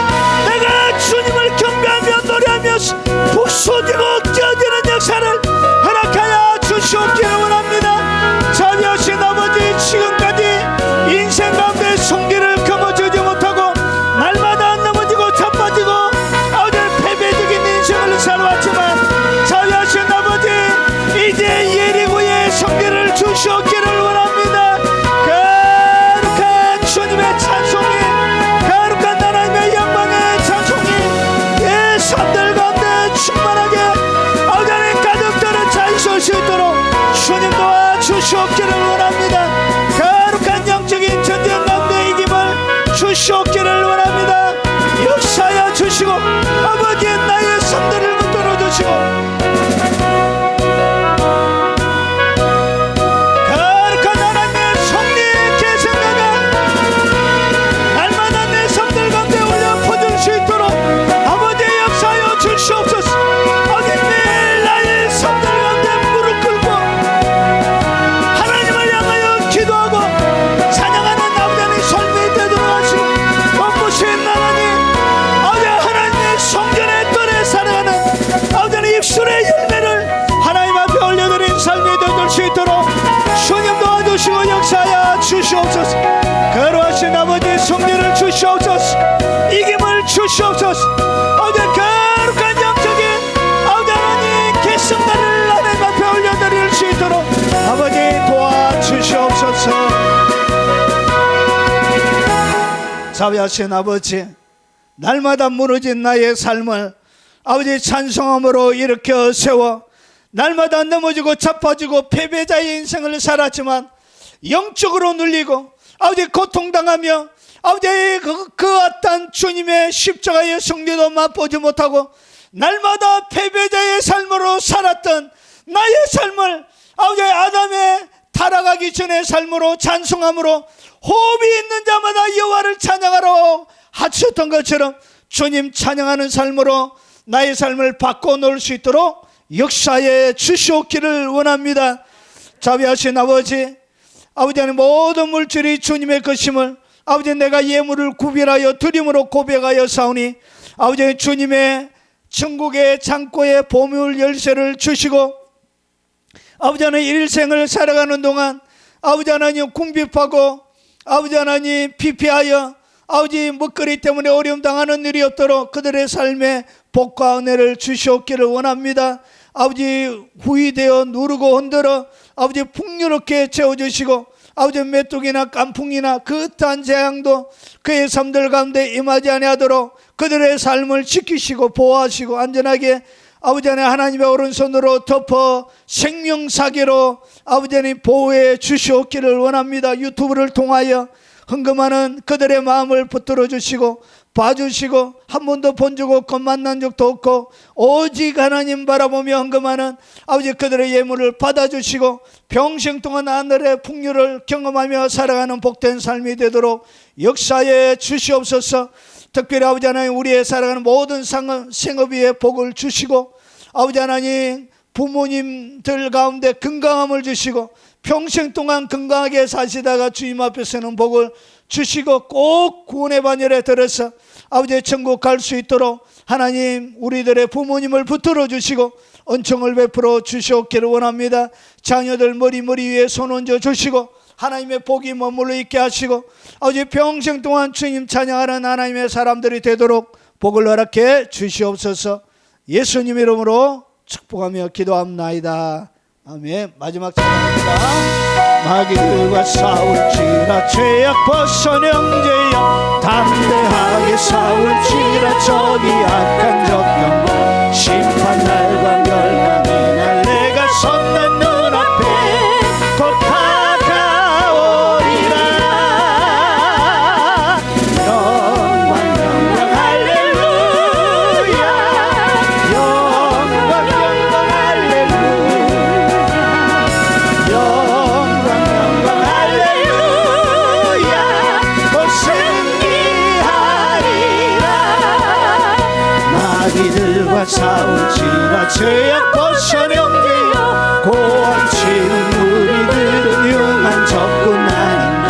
내가 주님을 경배하며 노래하면서 부서지고 깨어지는 역사를 허락하여 주시옵기를 원합니다. 자비하신 아버지, 지금까지 인생 가운데 손길을 거머쥐지 못하고 날마다 넘어지고 자빠지고 아버지 패배적인 인생을 살아왔지만 자비하신 아버지, 이제 예리고의 손길을 주시옵기를 원합니다. 거룩한 주님의 찬송이, 거룩한 하나님의 영광의 찬송이 내 삶들 가운데 충만하게 아버지 가족들은 잘 설 수 있도록 주님 도와주시옵기를 원합니다. 거룩한 영적인 전쟁 가운데 이김을 주시옵기를 원합니다. 역사하여 주시고 아버지 나의 삶들을 붙들어 주시고 거룩한 하나님의 성리의 계승가가 날마다 내 삶들 가운데 올려 퍼질 수 있도록 아버지 역사하여 주시옵소서. 아버지 매일 나의 삶들 가운데 무릎 꿇고 하나님을 향하여 기도하고 찬양하는 아버지의 삶이 되도록 하시고 높으신 하나님, 아버지 하나님의 주시옵소서. 아버지 거룩한 영적인 아버지 하나님 계승단을 하나님 앞에 올려드릴 수 있도록 아버지 도와주시옵소서. 자비하신 아버지, 날마다 무너진 나의 삶을 아버지 찬송함으로 일으켜 세워 날마다 넘어지고 자빠지고 패배자의 인생을 살았지만 영적으로 눌리고 아버지 고통당하며 아버지 그 어떤 주님의 십자가의 승리도 맛보지 못하고 날마다 패배자의 삶으로 살았던 나의 삶을 아버지 아담의 타락하기 전의 삶으로 찬송함으로 호흡이 있는 자마다 여호와를 찬양하러 하셨던 것처럼 주님 찬양하는 삶으로 나의 삶을 바꿔놓을 수 있도록 역사에 주시옵기를 원합니다. 자비하신 아버지, 아버지 하나님 모든 물질이 주님의 것임을 아버지 내가 예물을 구별하여 드림으로 고백하여 사오니 아버지 주님의 천국의 창고에 보물 열쇠를 주시고 아버지 하나님 일생을 살아가는 동안 아버지 하나님 궁핍하고 아버지 하나님 피폐하여 아버지 먹거리 때문에 어려움 당하는 일이 없도록 그들의 삶에 복과 은혜를 주시옵기를 원합니다. 아버지 후이되어 누르고 흔들어 아버지 풍요롭게 채워주시고 아버지 메뚜기나 깐풍이나 그 어떠한 재앙도 그의 삶들 가운데 임하지 아니하도록 그들의 삶을 지키시고 보호하시고 안전하게 아버지 하나님의 오른손으로 덮어 생명사계로 아버지 하나님 보호해 주시옵기를 원합니다. 유튜브를 통하여 헌금하는 그들의 마음을 붙들어 주시고 봐주시고 한 번도 본 적 없고 만난 적도 없고 오직 하나님 바라보며 헌금하는 아버지 그들의 예물을 받아주시고 평생 동안 하늘의 풍요를 경험하며 살아가는 복된 삶이 되도록 역사에 주시옵소서. 특별히 아버지 하나님 우리의 살아가는 모든 생업 위에 복을 주시고 아버지 하나님 부모님들 가운데 건강함을 주시고 평생 동안 건강하게 사시다가 주님 앞에 서는 복을 주시고 꼭 구원의 반열에 들어서 아버지의 천국 갈 수 있도록 하나님 우리들의 부모님을 붙들어 주시고 은총을 베풀어 주시옵기를 원합니다. 자녀들 머리 위에 손 얹어 주시고 하나님의 복이 머물러 있게 하시고 아버지 평생 동안 주님 찬양하는 하나님의 사람들이 되도록 복을 허락해 주시옵소서. 예수님 이름으로 축복하며 기도합나이다. 아멘. 마지막 찬양입니다. 마귀들과 싸울지라 죄악 벗은 형제여 담대하게 싸울지라 저기 악한 적경 심판날과 멸망의 날 내가 섰는 눈앞에 곧 다가오리라. 영광 영광 할렐루야 영광 영광 할렐루야 영광 영광 할렐루야 곧 승리하리라. 마귀들과 싸울지라 죄악 벗은 형제여 고함치는 우리들은 흉한 적군 아닌가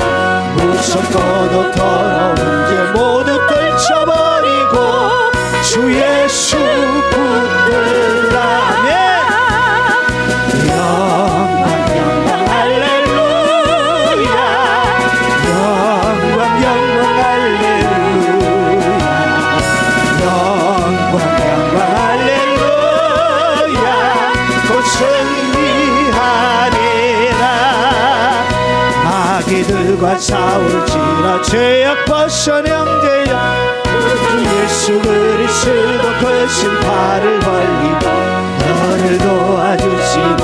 무섭고도 더러운 죄 모두 떨쳐버리고 주 예수 붙들라네. 영광 영광 할렐루야 영광 영광 할렐루야 영광 영광 할렐루야 곧 승리하리라. 마귀들과 싸울지라 죄악 벗은 형제여 예수 그리스도 그 신발을 벌리고 너를 도와주시니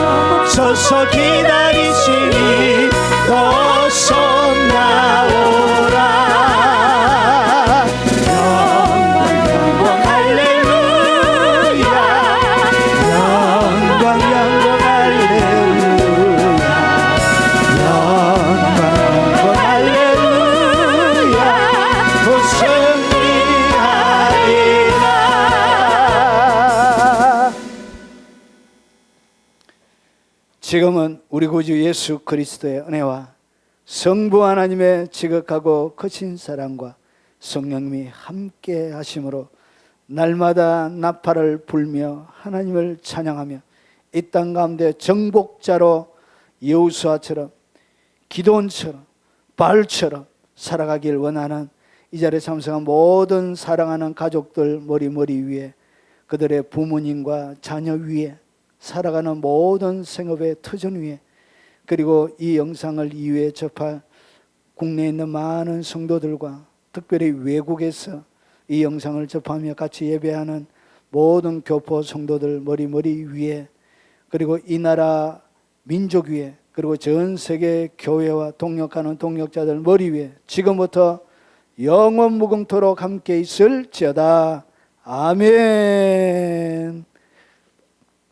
서서 기다리시니 어서 나오라. 영광 영광 할렐루야 영광 영광 할렐루야 영광 영광 할렐루야 곧 승리하리라. 지금은 우리 구주 예수 그리스도의 은혜와 성부 하나님의 지극하고 크신 사랑과 성령님이 함께 하심으로 날마다 나팔을 불며 하나님을 찬양하며 이 땅 가운데 정복자로 여호수아처럼 기도원처럼 바울처럼 살아가길 원하는 이 자리에 참석한 모든 사랑하는 가족들 머리 위에, 그들의 부모님과 자녀 위에, 살아가는 모든 생업의 터전 위에, 그리고 이 영상을 이후에 접할 국내에 있는 많은 성도들과 특별히 외국에서 이 영상을 접하며 같이 예배하는 모든 교포 성도들 머리 위에, 그리고 이 나라 민족 위에, 그리고 전 세계 교회와 동역하는 동역자들 머리 위에 지금부터 영원 무궁토록 함께 있을지어다. 아멘.